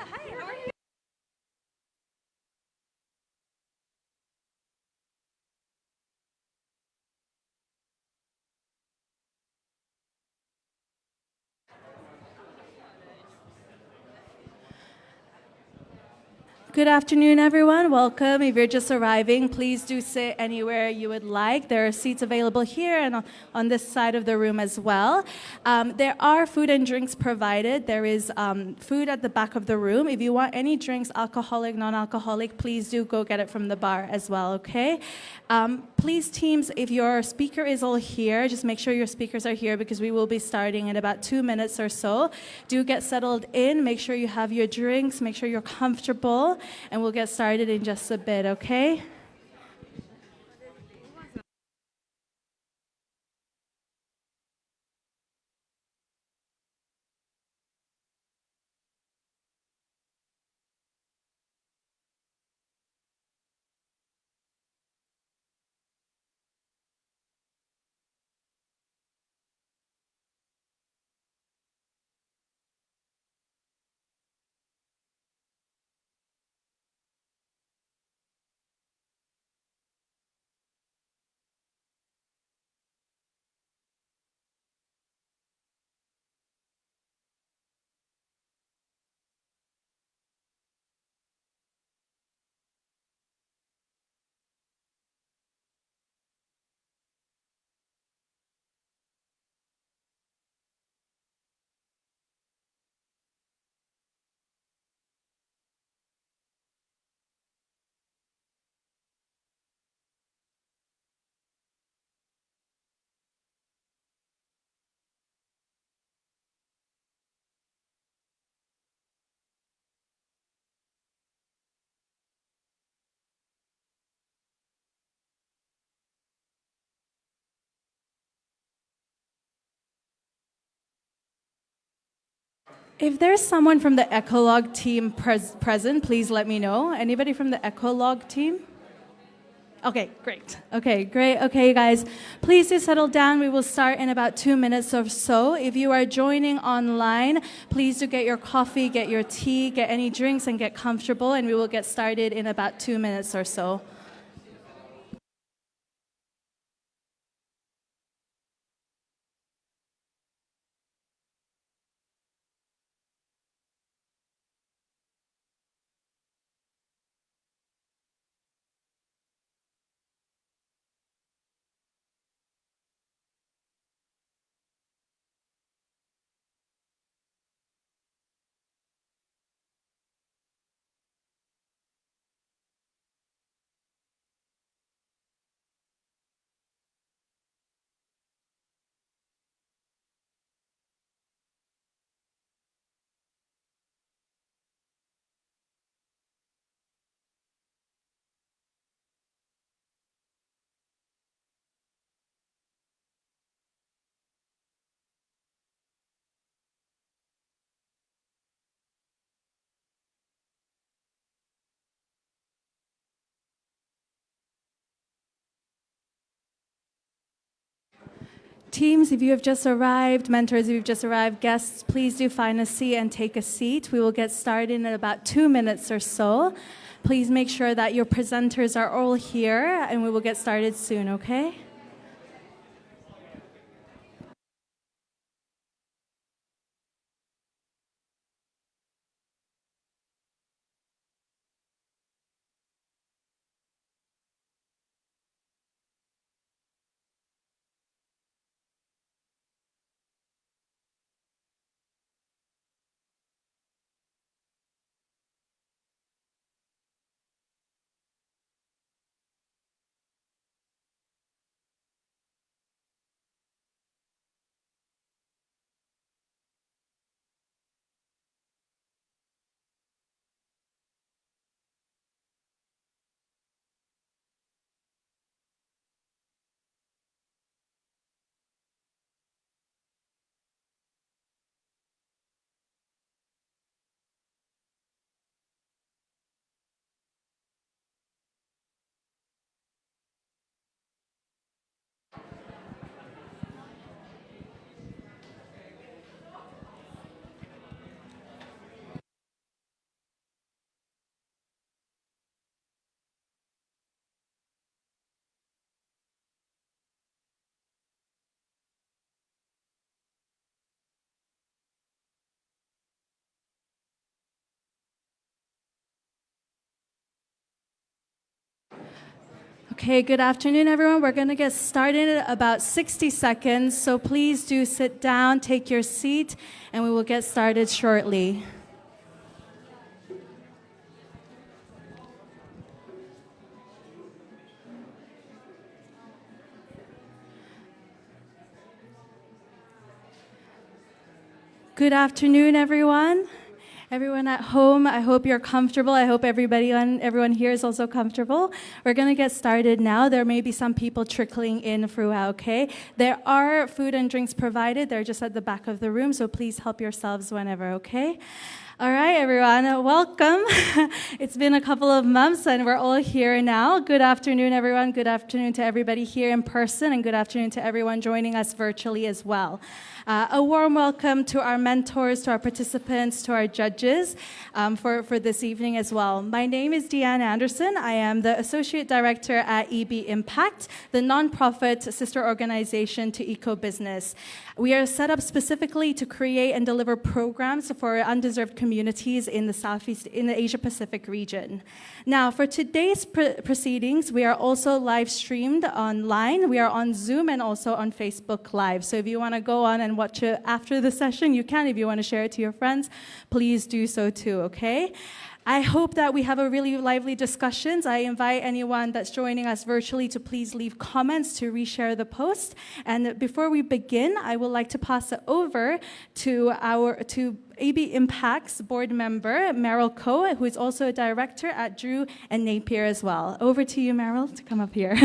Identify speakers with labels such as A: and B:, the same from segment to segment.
A: hi, how are you?
B: Good afternoon, everyone. Welcome. If you're just arriving, please do sit anywhere you would like. There are seats available here and on this side of the room as well. There are food and drinks provided. There is food at the back of the room. If you want any drinks, alcoholic, non-alcoholic, please do go get it from the bar as well, okay? Please, teams, if your speaker is all here, just make sure your speakers are here because we will be starting in about 2 minutes or so. Do get settled in. Make sure you have your drinks. Make sure you're comfortable. And we'll get started in just a bit, okay? If there's someone from the Ecolog team present, please let me know. Anybody from the Ecolog team? Okay, great. Okay, great. Okay, you guys, please do settle down. We will start in about 2 minutes or so. If you are joining online, please do get your coffee, get your tea, get any drinks, and get comfortable, and we will get started in about 2 minutes or so. Teams, if you have just arrived, mentors, if you've just arrived, guests, please do find a seat and take a seat. We will get started in about 2 minutes or so. Please make sure that your presenters are all here, and we will get started soon, okay? Okay, good afternoon, everyone. We're going to get started in about 60 seconds, so please do sit down, take your seat, and we will get started shortly. Good afternoon, everyone. Everyone at home, I hope you're comfortable. I hope everyone here is also comfortable. We're going to get started now. There may be some people trickling in throughout, okay? There are food and drinks provided. They're just at the back of the room, so please help yourselves whenever, okay? All right, everyone, welcome. It's been a couple of months, and we're all here now. Good afternoon, everyone. Good afternoon to everybody here in person, and good afternoon to everyone joining us virtually as well. A warm welcome to our mentors, to our participants, to our judges for this evening as well. My name is Deanne Anderson. I am the Associate Director at EB Impact, the nonprofit sister organization to Eco-Business. We are set up specifically to create and deliver programs for undeserved communities in the Asia-Pacific region. Now, for today's proceedings, we are also live streamed online. We are on Zoom and also on Facebook Live. So if you want to go on and watch it after the session, you can. If you want to share it to your friends, please do so too, okay? I hope that we have a really lively discussions. I invite anyone that's joining us virtually to please leave comments to reshare the post. And before we begin, I would like to pass it over to AB Impact's board member, Meryl Koh, who is also a director at Drew and Napier as well. Over to you, Meryl, to come up here.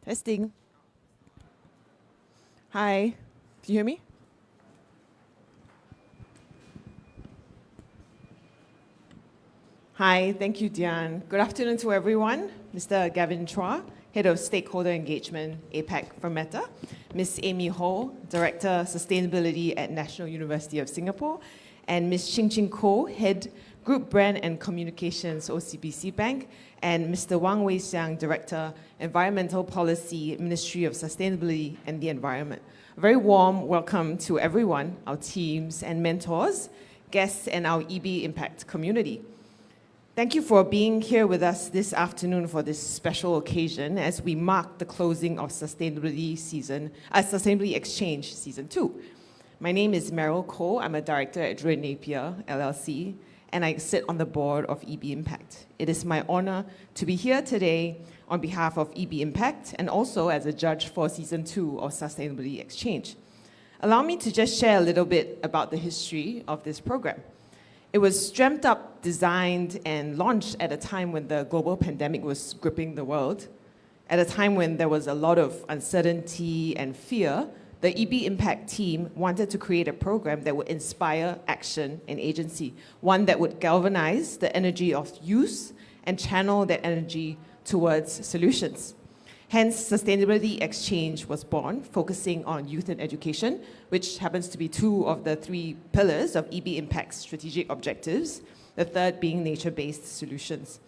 A: Testing. Hi, can you hear me? Hi, thank you, Diane. Good afternoon to everyone. Mr. Gavin Chua, Head of Stakeholder Engagement, APAC for Meta. Ms. Amy Ho, Director, Sustainability at National University of Singapore. And Ms. Ching Ching Koh, Head, Group Brand and Communications, OCBC Bank. And Mr. Wang Wei Xiang, Director, Environmental Policy, Ministry of Sustainability and the Environment. A very warm welcome to everyone, our teams and mentors, guests, and our EB Impact community. Thank you for being here with us this afternoon for this special occasion as we mark the closing of Sustainability Exchange Season 2. My name is Meryl Koh. I'm a director at Drew & Napier, LLC, and I sit on the board of EB Impact. It is my honor to be here today on behalf of EB Impact and also as a judge for Season 2 of Sustainability Exchange. Allow me to just share a little bit about the history of this program. It was dreamt up, designed, and launched at a time when the global pandemic was gripping the world. At a time when there was a lot of uncertainty and fear, the EB Impact team wanted to create a program that would inspire action and agency, one that would galvanize the energy of youth and channel that energy towards solutions. Hence, Sustainability Exchange was born, focusing on youth and education, which happens to be two of the three pillars of EB Impact's strategic objectives, the third being nature-based solutions.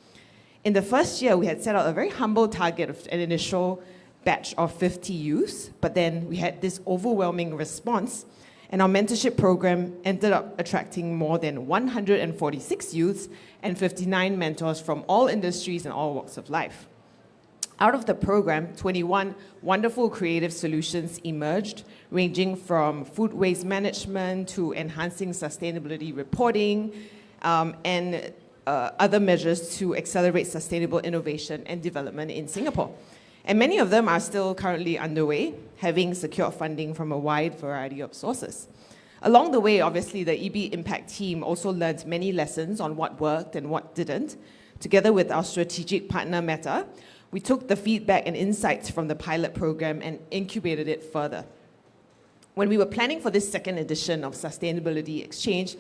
A: In the first year, we had set out a very humble target of an initial batch of 50 youths, but then we had this overwhelming response, and our mentorship program ended up attracting more than 146 youths and 59 mentors from all industries and all walks of life. Out of the program, 21 wonderful creative solutions emerged, ranging from food waste management to enhancing sustainability reporting and other measures to accelerate sustainable innovation and development in Singapore. And many of them are still currently underway, having secured funding from a wide variety of sources. Along the way, obviously, the EB Impact team also learned many lessons on what worked and what didn't. Together with our strategic partner, Meta, we took the feedback and insights from the pilot program and incubated it further. When we were planning for this second edition of Sustainability Exchange,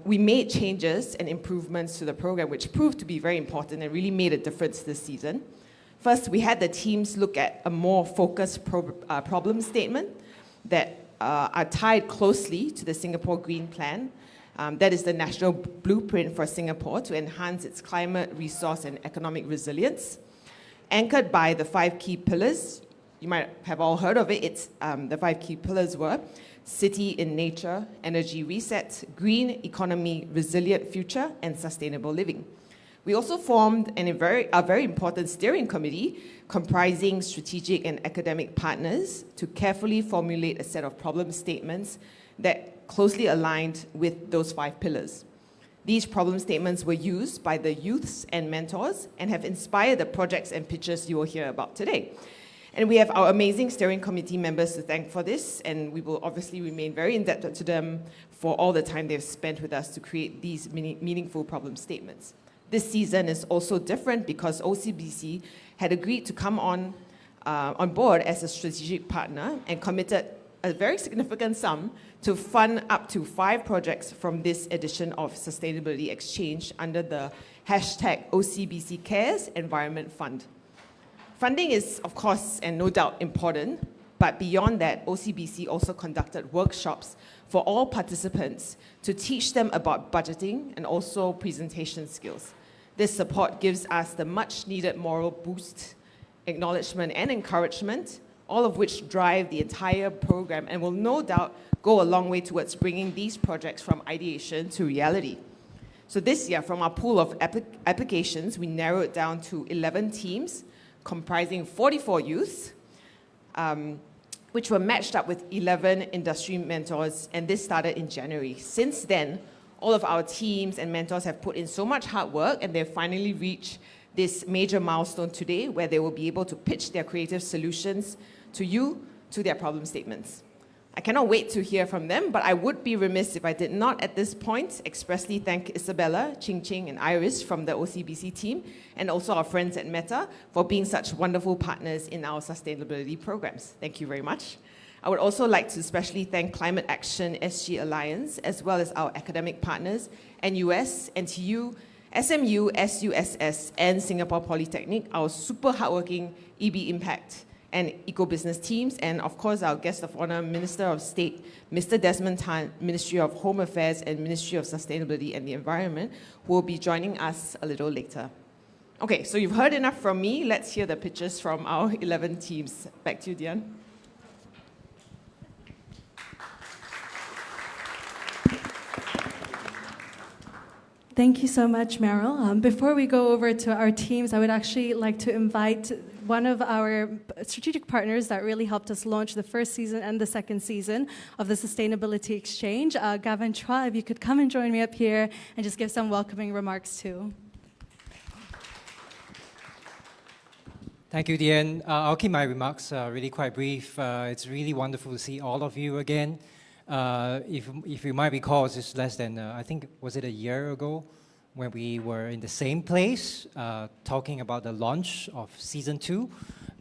A: we made changes and improvements to the program, which proved to be very important and really made a difference this season. First, we had the teams look at a more focused problem statement that are tied closely to the Singapore Green Plan. That is the national blueprint for Singapore to enhance its climate, resource, and economic resilience. Anchored by the 5 key pillars, you might have all heard of it. It's the 5 key pillars were city in nature, energy reset, green economy, resilient future, and sustainable living. We also formed a very important steering committee comprising strategic and academic partners to carefully formulate a set of problem statements that closely aligned with those 5 pillars. These problem statements were used by the youths and mentors and have inspired the projects and pitches you will hear about today. And we have our amazing steering committee members to thank for this, and we will obviously remain very indebted to them for all the time they've spent with us to create these meaningful problem statements. This season is also different because OCBC had agreed to come on board as a strategic partner and committed a very significant sum to fund up to 5 projects from this edition of Sustainability Exchange under the hashtag OCBC Cares Environment Fund. Funding is, of course, and no doubt important, but beyond that, OCBC also conducted workshops for all participants to teach them about budgeting and also presentation skills. This support gives us the much-needed moral boost, acknowledgement, and encouragement, all of which drive the entire program and will no doubt go a long way towards bringing these projects from ideation to reality. So this year, from our pool of applications, we narrowed down to 11 teams comprising 44 youths, which were matched up with 11 industry mentors, and this started in January. Since then, all of our teams and mentors have put in so much hard work, and they've finally reached this major milestone today where they will be able to pitch their creative solutions to you, to their problem statements. I cannot wait to hear from them, but I would be remiss if I did not at this point expressly thank Isabella, Ching Ching, and Iris from the OCBC team, and also our friends at Meta for being such wonderful partners in our sustainability programs. Thank you very much. I would also like to especially thank Climate Action SG Alliance, as well as our academic partners, NUS, NTU, SMU, SUSS, and Singapore Polytechnic, our super hardworking EB Impact and eco-business teams, and of course our guest of honor, Minister of State, Mr. Desmond Tan, Ministry of Home Affairs and Ministry of Sustainability and the Environment, who will be joining us a little later. Okay, so you've heard enough from me. Let's hear the pitches from our 11 teams. Back to you, Dian.
B: Thank you so much, Meryl. Before we go over to our teams, I would actually like to invite one of our strategic partners that really helped us launch the first season and the second season of the Sustainability Exchange, Gavin Chua. If you could come and join me up here and just give some welcoming remarks too.
C: Thank you, Dian. I'll keep my remarks really quite brief. It's really wonderful to see all of you again. If you might recall, it's just less than, I think, was it a year ago, when we were in the same place talking about the launch of Season 2.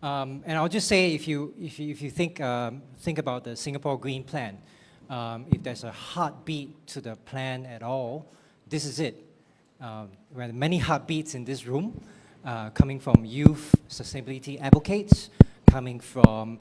C: And I'll just say, if you think about the Singapore Green Plan, if there's a heartbeat to the plan at all, this is it. There are many heartbeats in this room, coming from youth sustainability advocates, coming from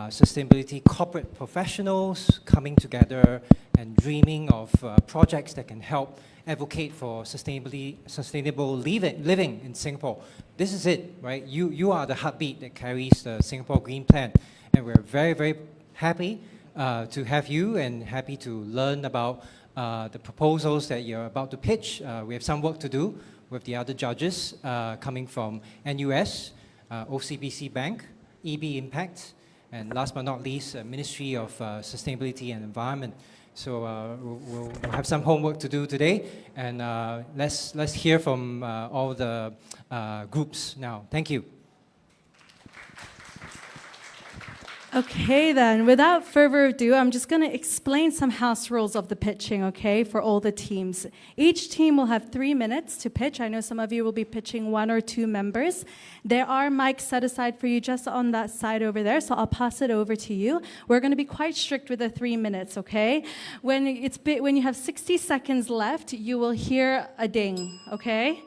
C: sustainability corporate professionals coming together and dreaming of projects that can help advocate for sustainable living in Singapore. This is it, right? You are the heartbeat that carries the Singapore Green Plan. And we're very, very happy to have you and happy to learn about the proposals that you're about to pitch. We have some work to do with the other judges coming from NUS, OCBC Bank, EB Impact, and last but not least, Ministry of Sustainability and Environment. So we'll have some homework to do today, and let's hear from all the groups now. Thank you.
B: Okay then, without further ado, I'm just going to explain some house rules of the pitching, okay, for all the teams. Each team will have 3 minutes to pitch. I know some of you will be pitching 1 or 2 members. There are mics set aside for you just on that side over there, so I'll pass it over to you. We're going to be quite strict with the 3 minutes, okay? When you have 60 seconds left, you will hear a ding, okay?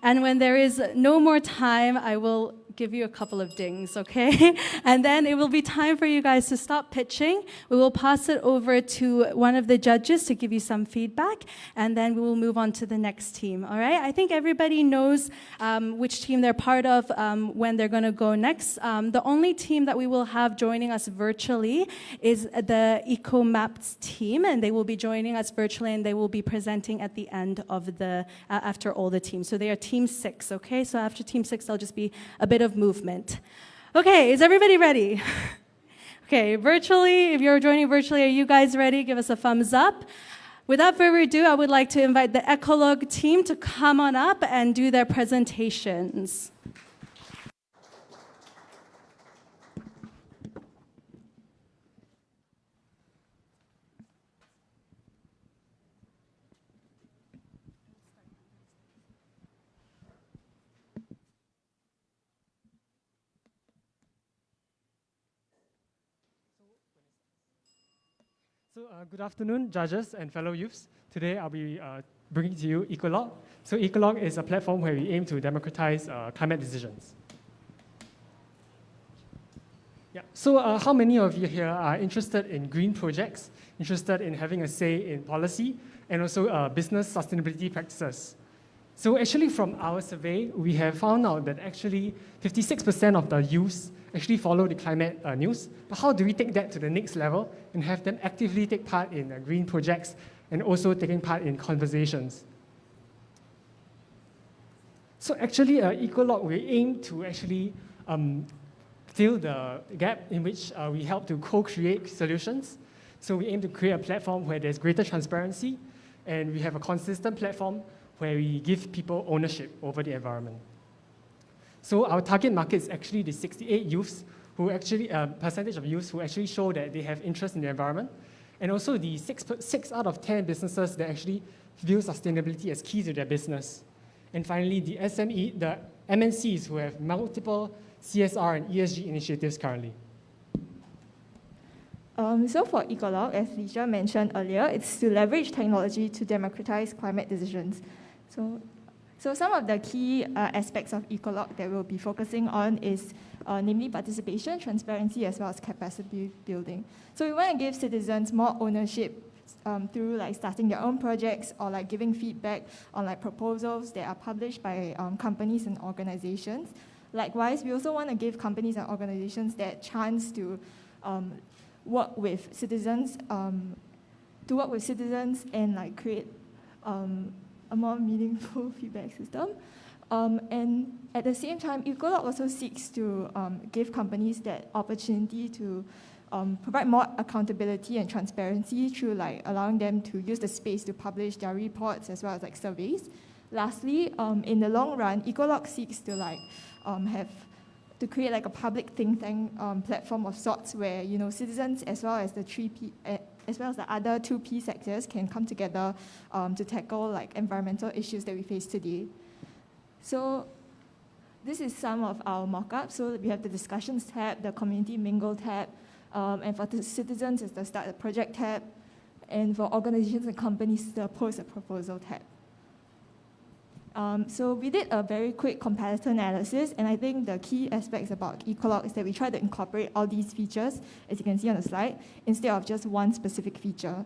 B: And when there is no more time, I will give you a couple of dings, okay? And then it will be time time for you guys to stop pitching. We will pass it over to one of the judges to give you some feedback, and then we will move on to the next team, all right? I think everybody knows which team they're part of when they're going to go next. The only team that we will have joining us virtually is the EcoMaps team, and they will be joining us virtually, and they will be presenting at the end of the, after all the teams. So they are team 6, okay? So after team 6, there'll just be a bit of movement. Okay, is everybody ready? Okay, virtually, if you're joining virtually, are you guys ready? Give us a thumbs up. Without further ado, I would like to invite the Ecolog team to come on up and do their presentations.
D: Good afternoon, judges and fellow youths. Today I'll be bringing to you Ecolog. So Ecolog is a platform where we aim to democratize climate decisions. Yeah. So how many of you here are interested in green projects, interested in having a say in policy, and also business sustainability practices? So actually from our survey, we have found out that actually 56% of the youths actually follow the climate news. But how do we take that to the next level and have them actively take part in green projects and also taking part in conversations? So actually, Ecolog, we aim to actually fill the gap in which we help to co-create solutions. So we aim to create a platform where there's greater transparency, and we have a consistent platform where we give people ownership over the environment. So our target market is actually the 68 youths who actually, percentage of youths who actually show that they have interest in the environment, and also the 6 out of 10 businesses that actually view sustainability as key to their business. And finally, the SME, the MNCs who have multiple CSR and ESG initiatives currently.
E: So for Ecolog, as Lisha mentioned earlier, it's to leverage technology to democratize climate decisions. So some of the key aspects of Ecolog that we'll be focusing on is namely participation, transparency, as well as capacity building. So we want to give citizens more ownership through like starting their own projects or like giving feedback on like proposals that are published by companies and organizations. Likewise, we also want to give companies and organizations that chance to work with citizens, and like create a more meaningful feedback system. And at the same time, Ecolog also seeks to give companies that opportunity to provide more accountability and transparency through like allowing them to use the space to publish their reports as well as like surveys. Lastly, in the long run, Ecolog seeks to like create like a public think tank platform of sorts where citizens as well as the other 2P sectors can come together to tackle like environmental issues that we face today. So this is some of our mock-ups. So we have the discussions tab, the community mingle tab, and for the citizens it's the start a project tab, and for organizations and companies the post a proposal tab. So we did a very quick competitor analysis, and I think the key aspects about Ecolog is that we try to incorporate all these features, as you can see on the slide, instead of just one specific feature.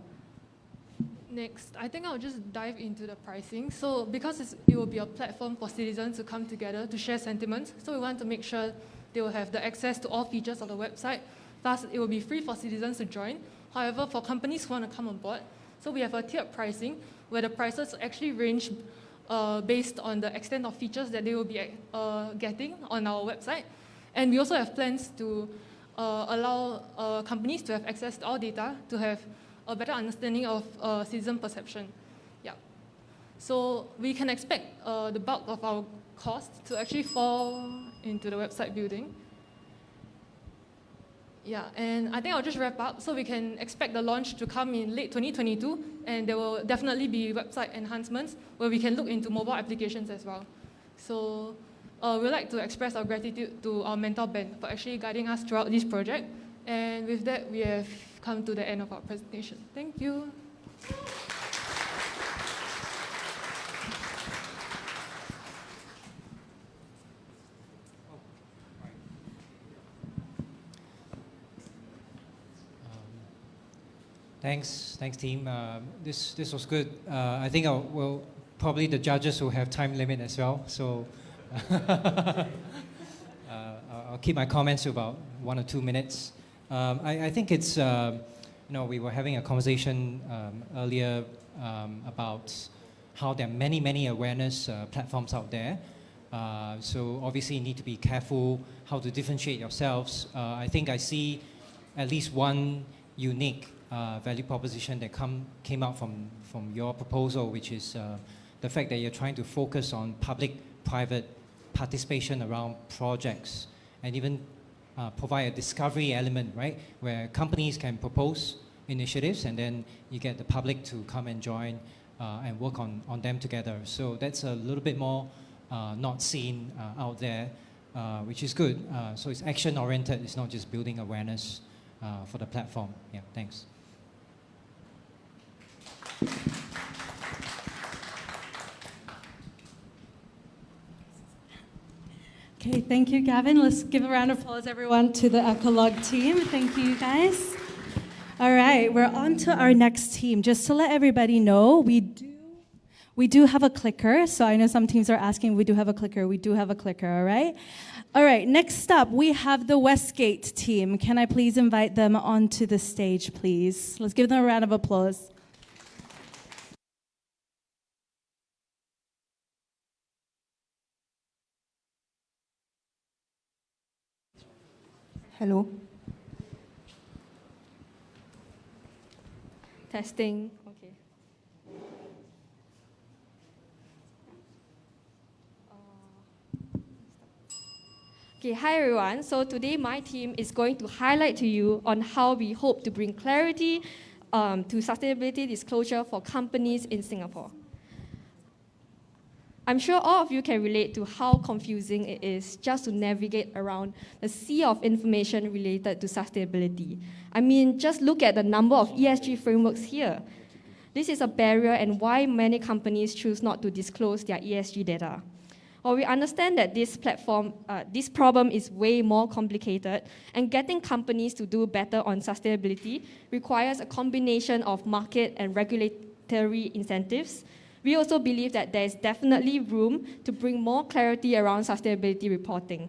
F: Next, I think I'll just dive into the pricing. So because it will be a platform for citizens to come together to share sentiments, so we want to make sure they will have the access to all features of the website. Thus, it will be free for citizens to join. However, for companies who want to come on board, so we have a tiered pricing where the prices actually range based on the extent of features that they will be getting on our website. And we also have plans to allow companies to have access to our data to have a better understanding of citizen perception. Yeah. So we can expect the bulk of our costs to actually fall into the website building. Yeah, and I think I'll just wrap up. So we can expect the launch to come in late 2022, and there will definitely be website enhancements where we can look into mobile applications as well. So we'd like to express our gratitude to our mentor Ben for actually guiding us throughout this project. And with that, we have come to the end of our presentation. Thank you.
C: Thanks, team. This was good. I think probably the judges will have time limit as well, so I'll keep my comments to about 1 or 2 minutes. I think it's we were having a conversation earlier about how there are many awareness platforms out there. So obviously you need to be careful how to differentiate yourselves. I think I see at least one unique value proposition that came out from your proposal, which is the fact that you're trying to focus on public-private participation around projects and even provide a discovery element, right? Where companies can propose initiatives and then you get the public to come and join and work on them together. So that's a little bit more not seen out there, which is good. So it's action-oriented, it's not just building awareness for the platform. Yeah, thanks.
B: Okay, thank you, Gavin. Let's give a round of applause, everyone, to the Ecolog team. Thank you, guys. All right, we're on to our next team. Just to let everybody know, we do have a clicker. So I know some teams are asking, we do have a clicker. We do have a clicker, all right? All right, next up, we have the Westgate team. Can I please invite them onto the stage, please? Let's give them a round of applause.
G: Hello. Testing. Okay. Okay, hi everyone. So today my team is going to highlight to you on how we hope to bring clarity to sustainability disclosure for companies in Singapore. I'm sure all of you can relate to how confusing it is just to navigate around the sea of information related to sustainability. I mean, just look at the number of ESG frameworks here. This is a barrier and why many companies choose not to disclose their ESG data. While we understand that this problem is way more complicated, and getting companies to do better on sustainability requires a combination of market and regulatory incentives, we also believe that there is definitely room to bring more clarity around sustainability reporting.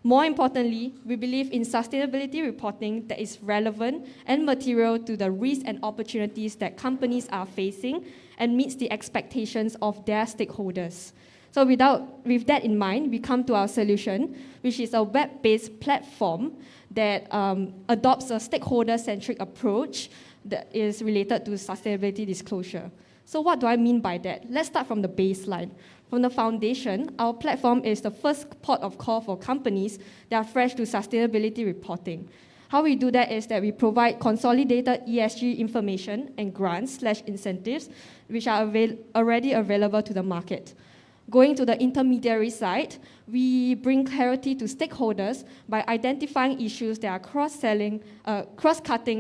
G: More importantly, we believe in sustainability reporting that is relevant and material to the risks and opportunities that companies are facing and meets the expectations of their stakeholders. So with that in mind, we come to our solution, which is a web-based platform that adopts a stakeholder-centric approach that is related to sustainability disclosure. So what do I mean by that? Let's start from the baseline. From the foundation, our platform is the first port of call for companies that are fresh to sustainability reporting. How we do that is that we provide consolidated ESG information and grants/incentives, which are already available to the market. Going to the intermediary side, we bring clarity to stakeholders by identifying issues that are cross-cutting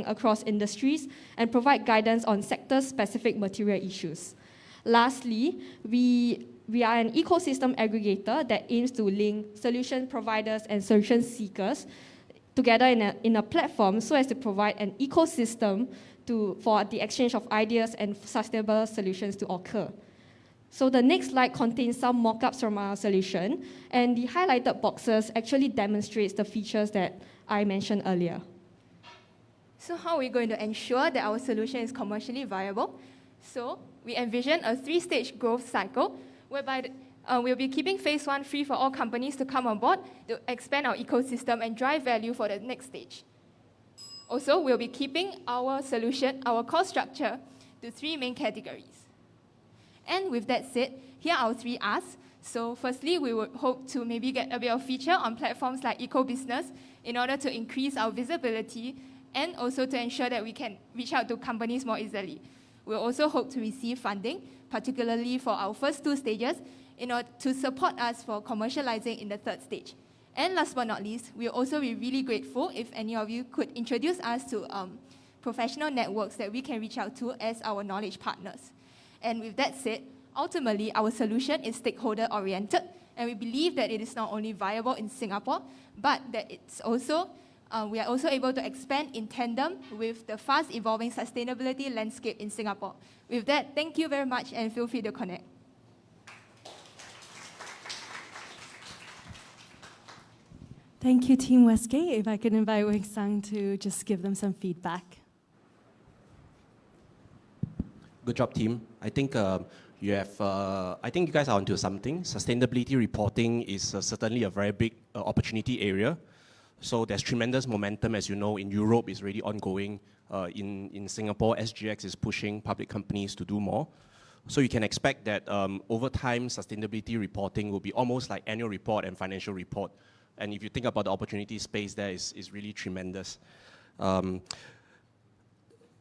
G: across industries and provide guidance on sector-specific material issues. Lastly, we are an ecosystem aggregator that aims to link solution providers and solution seekers together in a platform so as to provide an ecosystem for the exchange of ideas and sustainable solutions to occur. So the next slide contains some mock-ups from our solution, and the highlighted boxes actually demonstrates the features that I mentioned earlier.
E: So how are we going to ensure that our solution is commercially viable? So we envision a 3-stage growth cycle, whereby we'll be keeping phase 1 free for all companies to come on board to expand our ecosystem and drive value for the next stage. Also, we'll be keeping our solution, our cost structure, to 3 main categories. And with that said, here are our 3 R's. So firstly, we would hope to maybe get a bit of feature on platforms like EcoBusiness in order to increase our visibility and also to ensure that we can reach out to companies more easily. We'll also hope to receive funding, particularly for our first 2 stages, in order to support us for commercializing in the 3rd stage. And last but not least, we'll also be really grateful if any of you could introduce us to professional networks that we can reach out to as our knowledge partners. And with that said, ultimately, our solution is stakeholder-oriented, and we believe that it is not only viable in Singapore, but that it's also we are also able to expand in tandem with the fast evolving sustainability landscape in Singapore. With that, thank you very much and feel free to connect.
B: Thank you, Team Westgate. If I could invite Wing Sang to just give them some feedback.
H: Good job, team. I think you guys are onto something. Sustainability reporting is certainly a very big opportunity area. So there's tremendous momentum, as you know, in Europe is really ongoing. In Singapore, SGX is pushing public companies to do more. So you can expect that over time, sustainability reporting will be almost like annual report and financial report. And if you think about the opportunity space there is really tremendous.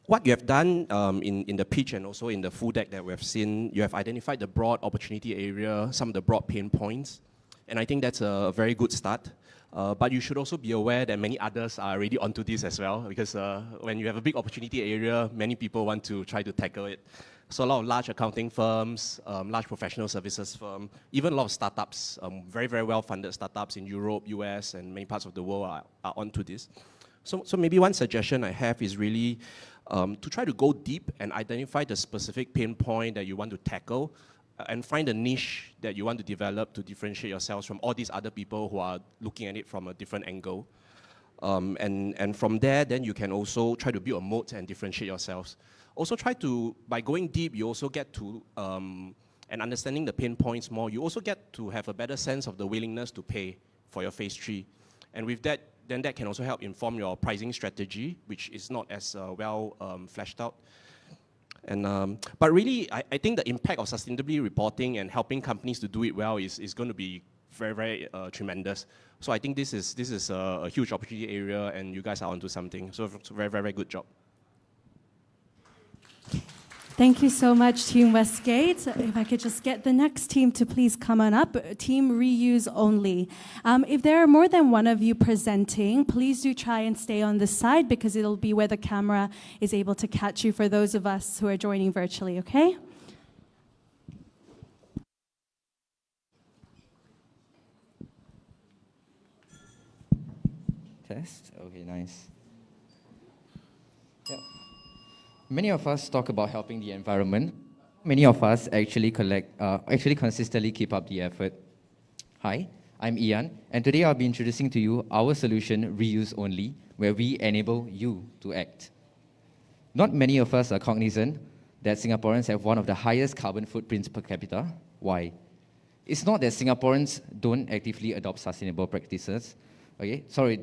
H: What you have done in the pitch and also in the full deck that we have seen, you have identified the broad opportunity area, some of the broad pain points. And I think that's a very good start. But you should also be aware that many others are already onto this as well, because when you have a big opportunity area, many people want to try to tackle it. So a lot of large accounting firms, large professional services firms, even a lot of startups, very, very well-funded startups in Europe, US, and many parts of the world are onto this. So maybe one suggestion I have is really to try to go deep and identify the specific pain point that you want to tackle and find a niche that you want to develop to differentiate yourselves from all these other people who are looking at it from a different angle. And from there, then you can also try to build a moat and differentiate yourselves. Also try to, by going deep, you also get to, and understanding the pain points more, you also get to have a better sense of the willingness to pay for your phase 3. And with that, then that can also help inform your pricing strategy, which is not as well fleshed out. And, but really, I think the impact of sustainability reporting and helping companies to do it well is going to be very, very tremendous. So I think this is a huge opportunity area, and you guys are onto something. So it's a very, very good job.
B: Thank you so much, Team Westgate. If I could just get the next team to please come on up. Team Reuse Only. If there are more than one of you presenting, please do try and stay on this side because it'll be where the camera is able to catch you for those of us who are joining virtually, okay?
I: Test? Okay, nice. Yeah. Many of us talk about helping the environment. Many of us actually consistently keep up the effort. Hi, I'm Ian, and today I'll be introducing to you our solution, Reuse Only, where we enable you to act. Not many of us are cognizant that Singaporeans have one of the highest carbon footprints per capita. Why? It's not that Singaporeans don't actively adopt sustainable practices. Okay, sorry,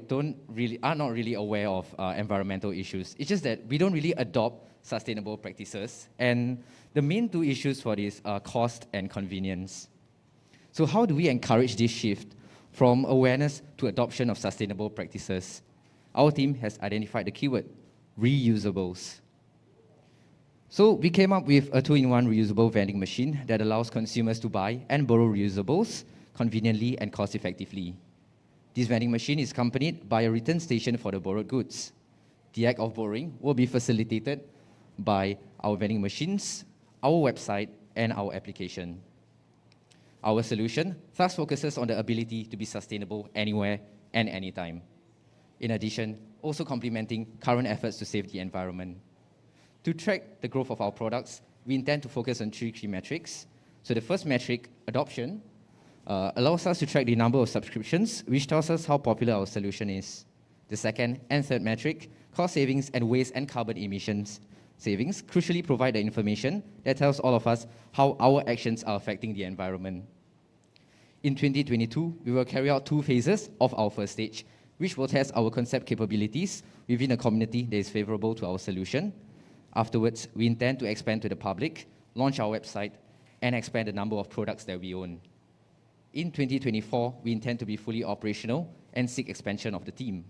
I: are not really aware of environmental issues. It's just that we don't really adopt sustainable practices. And the main two issues for this are cost and convenience. So how do we encourage this shift from awareness to adoption of sustainable practices? Our team has identified the keyword, reusables. So we came up with a 2-in-1 reusable vending machine that allows consumers to buy and borrow reusables conveniently and cost-effectively. This vending machine is accompanied by a return station for the borrowed goods. The act of borrowing will be facilitated by our vending machines, our website, and our application. Our solution thus focuses on the ability to be sustainable anywhere and anytime. In addition, also complementing current efforts to save the environment. To track the growth of our products, we intend to focus on 3 key metrics. So the first metric, adoption, allows us to track the number of subscriptions, which tells us how popular our solution is. The second and third metric, cost savings and waste and carbon emissions savings, crucially provide the information that tells all of us how our actions are affecting the environment. In 2022, we will carry out 2 phases of our first stage, which will test our concept capabilities within a community that is favorable to our solution. Afterwards, we intend to expand to the public, launch our website, and expand the number of products that we own. In 2024, we intend to be fully operational and seek expansion of the team.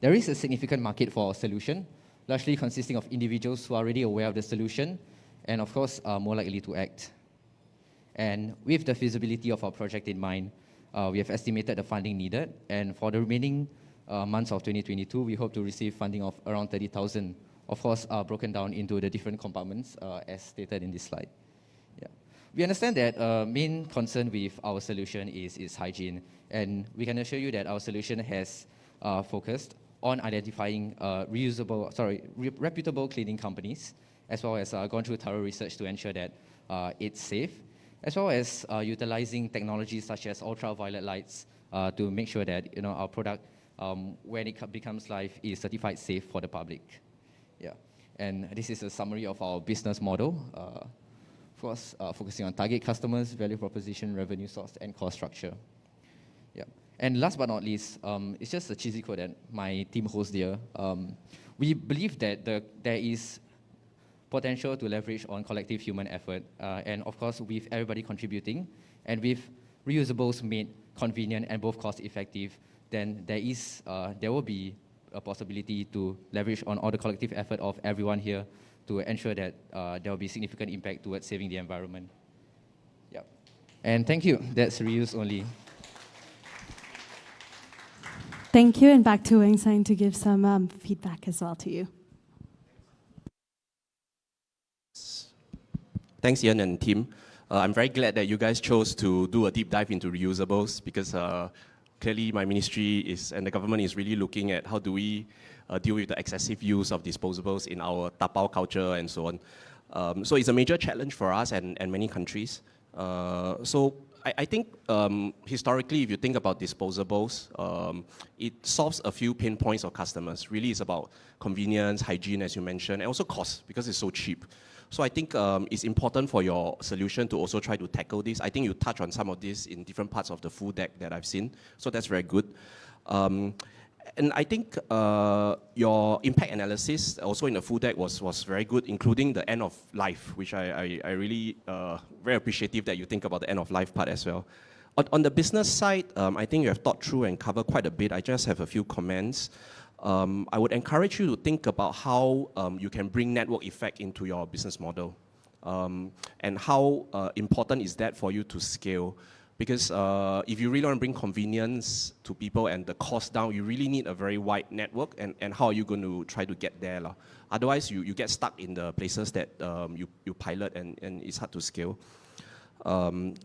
I: There is a significant market for our solution, largely consisting of individuals who are already aware of the solution and, of course, are more likely to act. And with the feasibility of our project in mind, we have estimated the funding needed, and for the remaining months of 2022, we hope to receive funding of around 30,000, of course, broken down into the different compartments as stated in this slide. Yeah. We understand that main concern with our solution is hygiene, and we can assure you that our solution has focused on identifying reputable cleaning companies, as well as gone through thorough research to ensure that it's safe, as well as utilizing technologies such as ultraviolet lights to make sure that our product, when it becomes live, is certified safe for the public. Yeah, and this is a summary of our business model. Of course, focusing on target customers, value proposition, revenue source, and cost structure. Yeah. And last but not least, it's just a cheesy quote that my team holds dear. We believe that there is potential to leverage on collective human effort, and of course, with everybody contributing, and with reusables made convenient and both cost-effective, then there will be a possibility to leverage on all the collective effort of everyone here to ensure that there will be significant impact towards saving the environment. Yeah. And thank you. That's reuse only.
B: Thank you, and back to Weng Sang to give some feedback as well to you.
H: Thanks, Ian and team. I'm very glad that you guys chose to do a deep dive into reusables because clearly my ministry and the government is really looking at how do we deal with the excessive use of disposables in our tapao culture and so on. So it's a major challenge for us and many countries. So I think historically, if you think about disposables, it solves a few pain points of customers. Really, it's about convenience, hygiene, as you mentioned, and also cost because it's so cheap. So I think it's important for your solution to also try to tackle this. I think you touch on some of this in different parts of the food deck that I've seen. So that's very good. And I think your impact analysis also in the food deck was very good, including the end of life, which I really very appreciative that you think about the end of life part as well. On the business side, I think you have thought through and covered quite a bit. I just have a few comments. I would encourage you to think about how you can bring network effect into your business model, and how important is that for you to scale. Because if you really want to bring convenience to people and the cost down, you really need a very wide network, and how are you going to try to get there? Otherwise, you get stuck in the places that you pilot and it's hard to scale.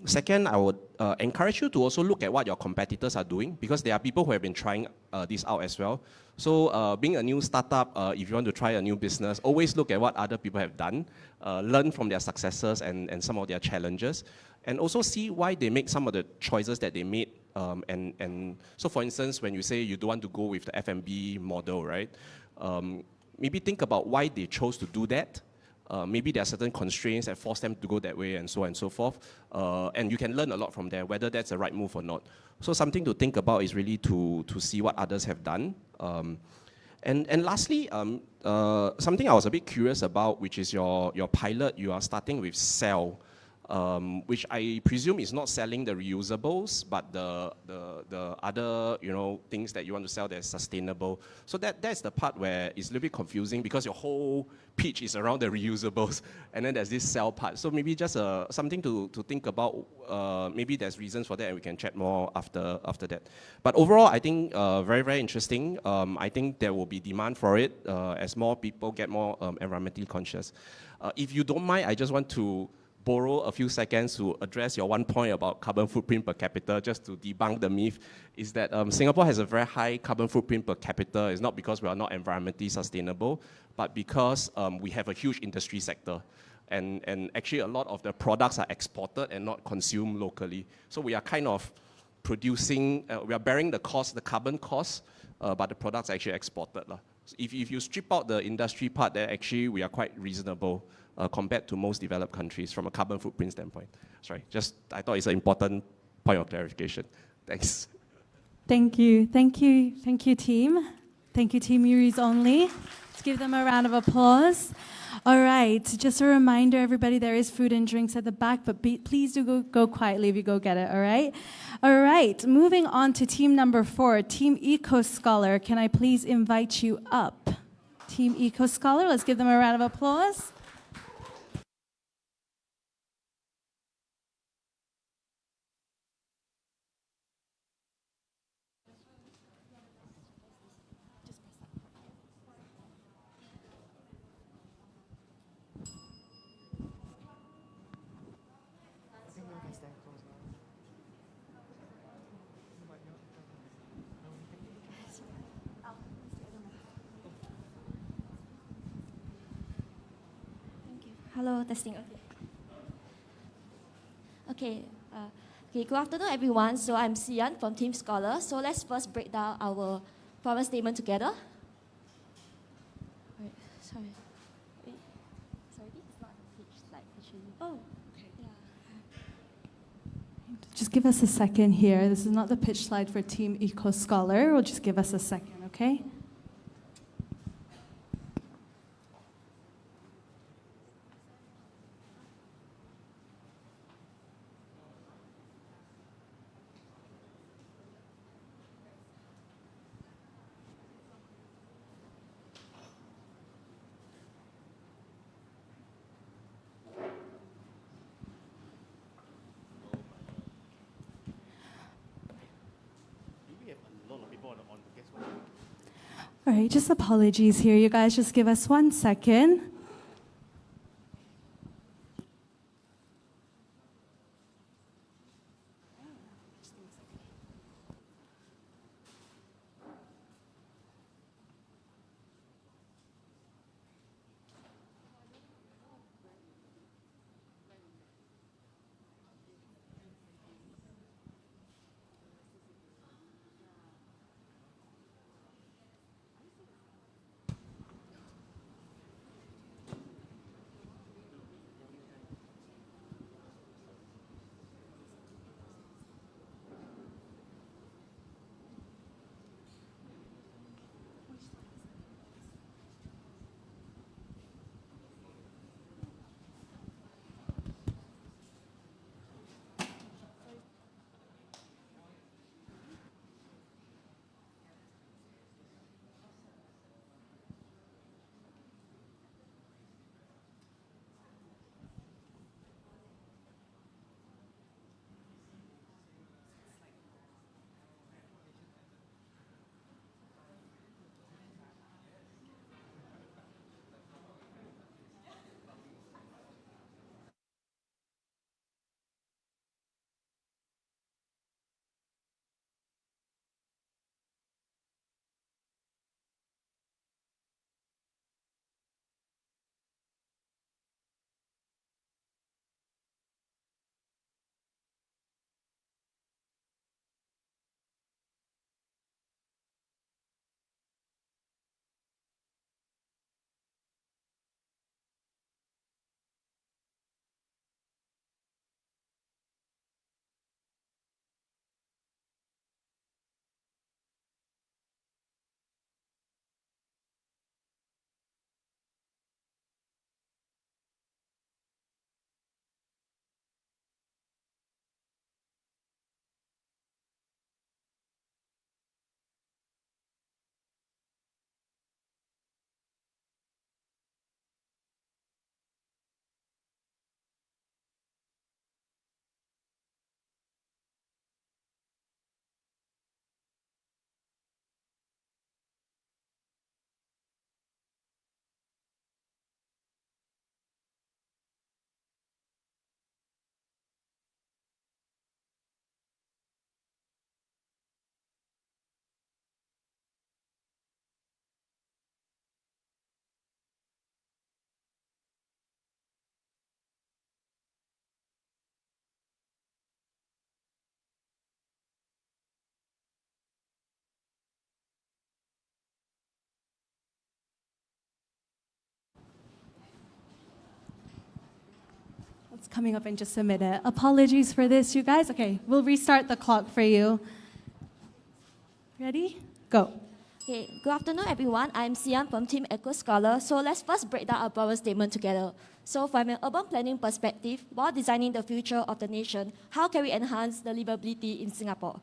H: Second, I would encourage you to also look at what your competitors are doing, because there are people who have been trying this out as well. So being a new startup, if you want to try a new business, always look at what other people have done, learn from their successes and some of their challenges, and also see why they make some of the choices that they made. And so for instance, when you say you don't want to go with the F&B model, right? Maybe think about why they chose to do that. Maybe there are certain constraints that force them to go that way and so on and so forth. And you can learn a lot from there, whether that's the right move or not. So something to think about is really to see what others have done. And lastly, something I was a bit curious about, which is your pilot. You are starting with Cell, which I presume is not selling the reusables, but the other things that you want to sell that's sustainable. So that's the part where it's a little bit confusing, because your whole pitch is around the reusables, and then there's this Cell part. So maybe just something to think about. Maybe there's reasons for that, and we can chat more after that. But overall, I think very, very interesting. I think there will be demand for it as more people get more environmentally conscious. If you don't mind, I just want to borrow a few seconds to address your one point about carbon footprint per capita, just to debunk the myth, is that Singapore has a very high carbon footprint per capita. It's not because we are not environmentally sustainable, but because we have a huge industry sector. And actually a lot of the products are exported and not consumed locally. So we are kind of producing, we are bearing the cost, the carbon cost, but the products are actually exported. So if you strip out the industry part, then actually we are quite reasonable compared to most developed countries from a carbon footprint standpoint. Sorry, I thought it's an important point of clarification. Thanks.
B: Thank you, team. Thank you, Team Reuse Only. Let's give them a round of applause. All right, just a reminder, everybody, there is food and drinks at the back, but please do go quietly if you go get it, all right? All right, moving on to team number 4, Team Eco Scholar. Can I please invite you up? Team Eco Scholar, let's give them a round of applause.
J: Hello, testing. Okay. Good afternoon, everyone. So I'm Sian from Team Scholar. So let's first break down our problem statement together. Wait, sorry. Wait. Sorry, this is not a page slide actually. Oh, okay. Yeah.
B: Just give us a second here. This is not the pitch slide for Team Eco Scholar. We'll just give us a second, okay? All right, just apologies here, you guys. Just give us 1 second. It's coming up in just a minute. Apologies for this, you guys. Okay, we'll restart the clock for you. Ready? Go.
J: Okay, good afternoon, everyone. I'm Sian from Team Eco Scholar. So let's first break down our problem statement together. So from an urban planning perspective, while designing the future of the nation, how can we enhance the livability in Singapore?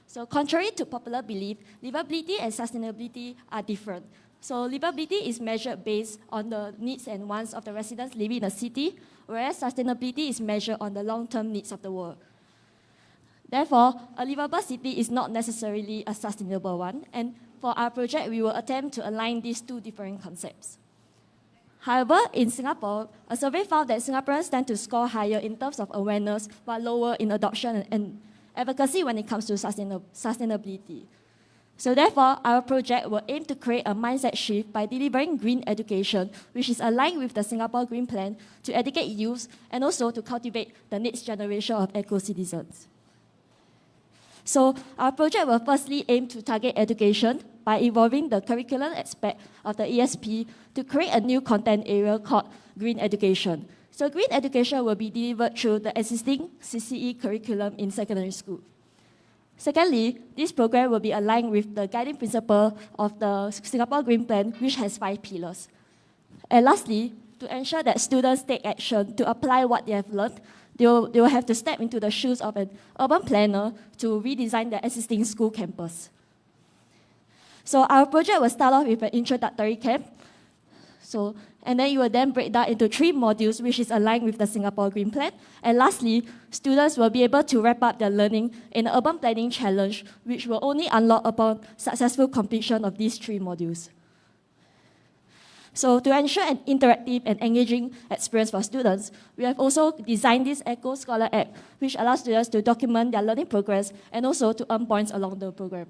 J: So contrary to popular belief, livability and sustainability are different. So livability is measured based on the needs and wants of the residents living in a city, whereas sustainability is measured on the long-term needs of the world. Therefore, a livable city is not necessarily a sustainable one, and for our project, we will attempt to align these two different concepts. However, in Singapore, a survey found that Singaporeans tend to score higher in terms of awareness, but lower in adoption and advocacy when it comes to sustainability. So therefore, our project will aim to create a mindset shift by delivering green education, which is aligned with the Singapore Green Plan to educate youth and also to cultivate the next generation of eco-citizens. So our project will firstly aim to target education by evolving the curriculum aspect of the ESP to create a new content area called green education. So green education will be delivered through the existing CCE curriculum in secondary school. Secondly, this program will be aligned with the guiding principle of the Singapore Green Plan, which has 5 pillars. And lastly, to ensure that students take action to apply what they have learned, they will have to step into the shoes of an urban planner to redesign the existing school campus. So our project will start off with an introductory camp. And then you will then break down into 3 modules, which is aligned with the Singapore Green Plan. And lastly, students will be able to wrap up their learning in an urban planning challenge, which will only unlock upon successful completion of these 3 modules. So to ensure an interactive and engaging experience for students, we have also designed this Eco Scholar app, which allows students to document their learning progress and also to earn points along the program.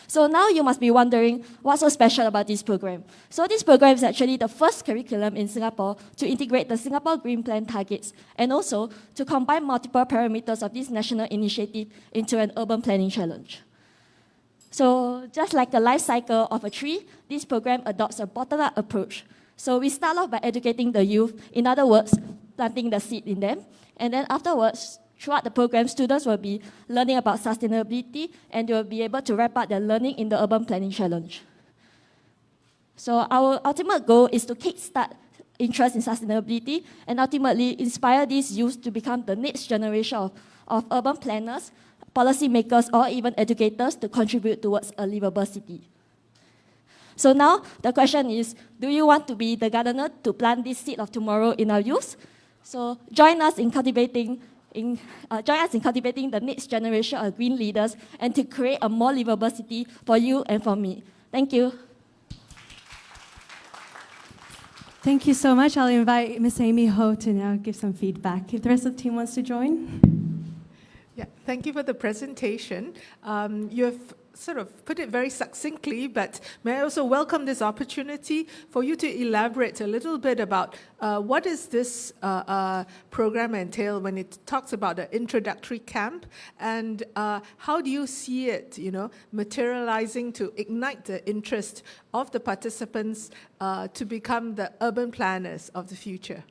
J: So now you must be wondering what's so special about this program. So this program is actually the first curriculum in Singapore to integrate the Singapore Green Plan targets and also to combine multiple parameters of this national initiative into an urban planning challenge. So just like the life cycle of a tree, this program adopts a bottom-up approach. So we start off by educating the youth, in other words, planting the seed in them, and then afterwards, throughout the program, students will be learning about sustainability and they will be able to wrap up their learning in the Urban Planning Challenge. So our ultimate goal is to kickstart interest in sustainability and ultimately inspire these youth to become the next generation of urban planners, policymakers, or even educators to contribute towards a livable city. So now the question is, do you want to be the gardener to plant this seed of tomorrow in our youth? So join us in cultivating the next generation of green leaders and to create a more livable city for you and for me. Thank you.
B: Thank you so much. I'll invite Ms. Amy Ho to now give some feedback. If the rest of the team wants to join.
K: Yeah, thank you for the presentation. You have sort of put it very succinctly, but may I also welcome this opportunity for you to elaborate a little bit about what does this program entail when it talks about the introductory camp, and how do you see it, materializing to ignite the interest of the participants to become the urban planners of the future?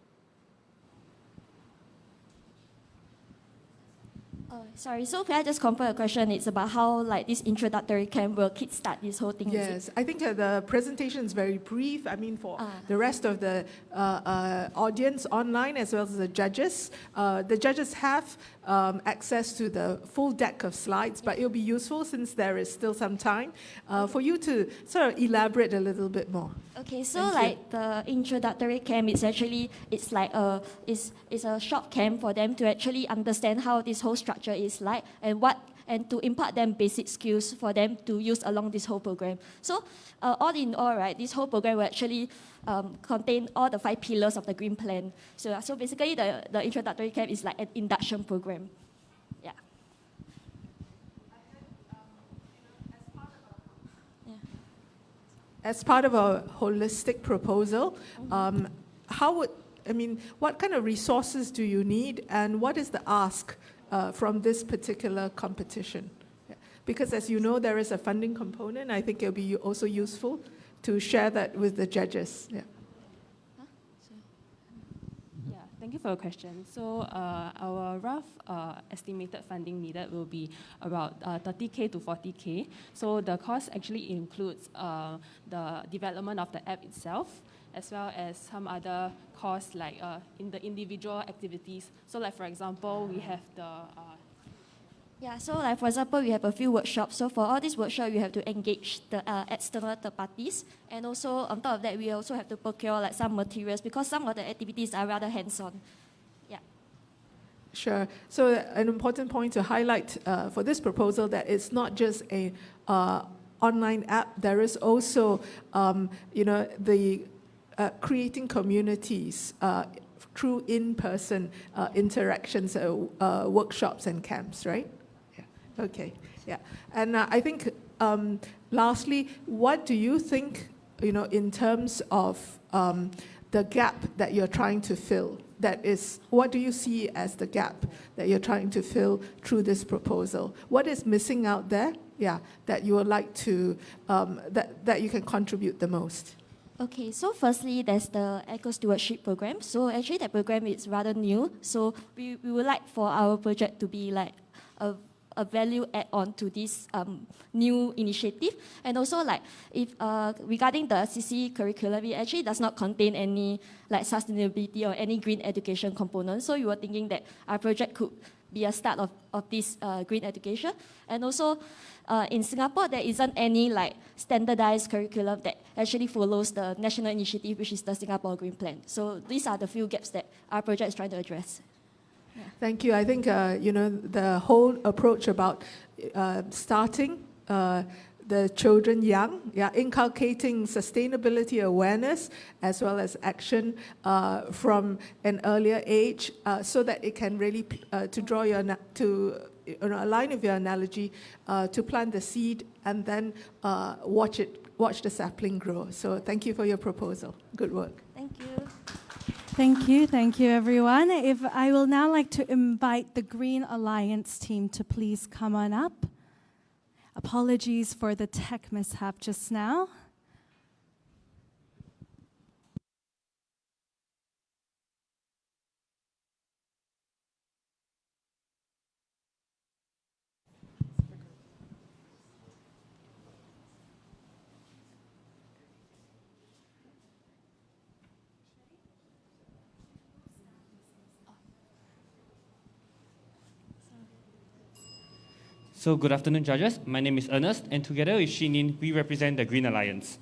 J: Sorry, so can I just confirm a question? It's about how this introductory camp will kickstart this whole thing.
K: Yes, I think the presentation is very brief. I mean, for the rest of the audience online as well as the judges have access to the full deck of slides, but it'll be useful since there is still some time for you to sort of elaborate a little bit more.
J: Okay, so the introductory camp is actually it's a short camp for them to actually understand how this whole structure is like and to impart them basic skills for them to use along this whole program. So all in all, this whole program will actually contain all the 5 pillars of the Green Plan. So basically the introductory camp is like an induction program. Yeah.
K: As part of a holistic proposal, what kind of resources do you need, and what is the ask from this particular competition? Because as you know, there is a funding component. I think it'll be also useful to share that with the judges. Yeah.
L: Thank you for your question. So our rough estimated funding needed will be about 30K to 40K. So the cost actually includes the development of the app itself, as well as some other costs like in the individual activities. So like for example, we have the
J: for example, we have a few workshops. So for all these workshops, you have to engage the external third parties. And also, on top of that, we also have to procure some materials because some of the activities are rather hands-on. Yeah.
K: Sure. So an important point to highlight for this proposal that it's not just a online app. There is also, the creating communities through in-person interactions, workshops and camps, right? Okay. Yeah, and I think lastly, what do you think, in terms of the gap that you're trying to fill? What do you see as the gap that you're trying to fill through this proposal? What is missing out there? Yeah, that you would like to, that you can contribute the most?
J: Okay, so firstly, there's the Eco Stewardship Program. So actually, that program is rather new. So we would like for our project to be like a value add-on to this new initiative. And also, like, if regarding the CC curriculum, it actually does not contain any like sustainability or any green education component. So you were thinking that our project could be a start of this green education. And also, in Singapore, there isn't any like standardized curriculum that actually follows the national initiative, which is the Singapore Green Plan. So these are the few gaps that our project is trying to address.
K: Yeah. Thank you. I think, the whole approach about starting the children young, inculcating sustainability awareness as well as action from an earlier age, so that it can really, to draw align with your analogy, to plant the seed and then watch the sapling grow. So thank you for your proposal. Good work.
J: Thank you.
B: Thank you, everyone. I will now like to invite the Green Alliance team to please come on up. Apologies for the tech mishap just now.
M: So good afternoon, judges. My name is Ernest, and together with Shinin, we represent the Green Alliance.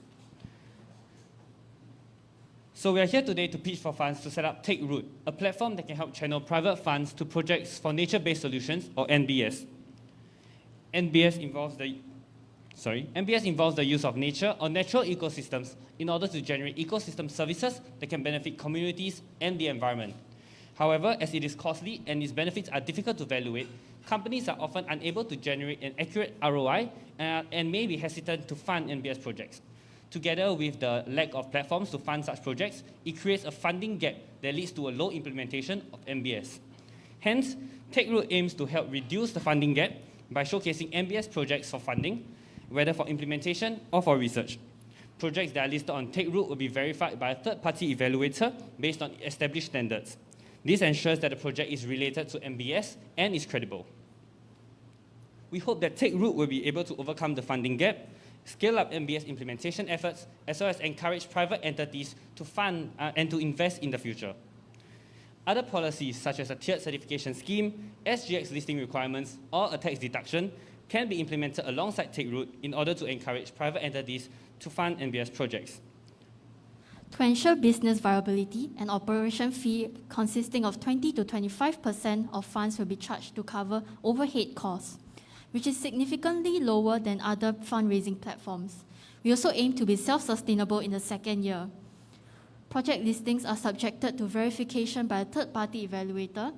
M: So we are here today to pitch for funds to set up Take Root, a platform that can help channel private funds to projects for nature-based solutions, or NBS. NBS involves the use of nature or natural ecosystems in order to generate ecosystem services that can benefit communities and the environment. However, as it is costly and its benefits are difficult to evaluate, companies are often unable to generate an accurate ROI and may be hesitant to fund NBS projects. Together with the lack of platforms to fund such projects, it creates a funding gap that leads to a low implementation of NBS. Hence, Take Root aims to help reduce the funding gap by showcasing NBS projects for funding, whether for implementation or for research. Projects that are listed on Take Root will be verified by a third-party evaluator based on established standards. This ensures that the project is related to NBS and is credible. We hope that Take Root will be able to overcome the funding gap, scale up NBS implementation efforts, as well as encourage private entities to fund and to invest in the future. Other policies, such as a tiered certification scheme, SGX listing requirements, or a tax deduction, can be implemented alongside Take Root in order to encourage private entities to fund NBS projects.
N: To ensure business viability, an operation fee consisting of 20 to 25% of funds will be charged to cover overhead costs, which is significantly lower than other fundraising platforms. We also aim to be self-sustainable in the second year. Project listings are subjected to verification by a third-party evaluator.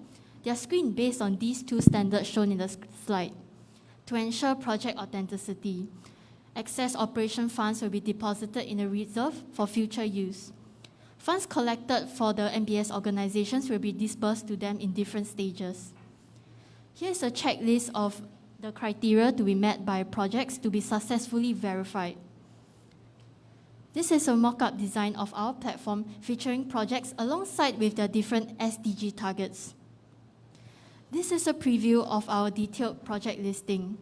N: They are screened based on these two standards shown in the slide. To ensure project authenticity, excess operation funds will be deposited in a reserve for future use. Funds collected for the NBS organizations will be disbursed to them in different stages. Here's a checklist of the criteria to be met by projects to be successfully verified. This is a mock-up design of our platform featuring projects alongside with their different SDG targets. This is a preview of our detailed project listing.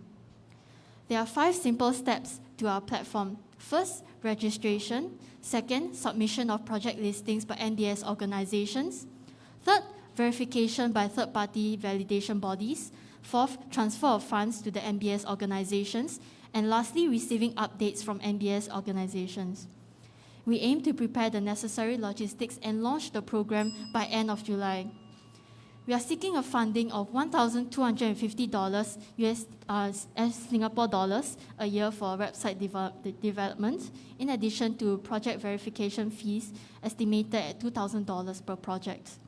N: There are 5 simple steps to our platform. First, registration. Second, submission of project listings by NBS organizations. Third, verification by third-party validation bodies. Fourth, transfer of funds to the NBS organizations. And lastly, receiving updates from NBS organizations. We aim to prepare the necessary logistics and launch the program by end of July. We are seeking a funding of $1,250 Singapore dollars a year for website development, in addition to project verification fees estimated at $2,000 per project.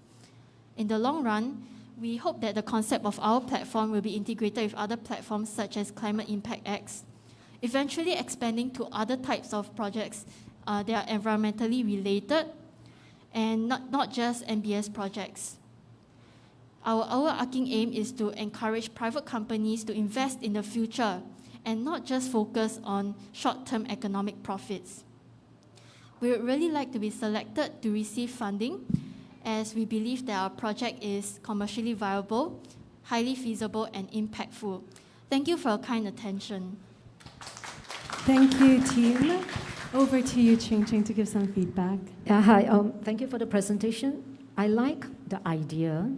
N: In the long run, We hope that the concept of our platform will be integrated with other platforms such as Climate Impact X, eventually expanding to other types of projects that are environmentally related and not just MBS projects. Our overarching aim is to encourage private companies to invest in the future and not just focus on short-term economic profits. We would really like to be selected to receive funding, as we believe that our project is commercially viable, highly feasible, and impactful. Thank you for your kind attention.
O: Thank you, team. Over to you, Ching Ching, to give some feedback.
P: Hi, thank you for the presentation. I like the idea,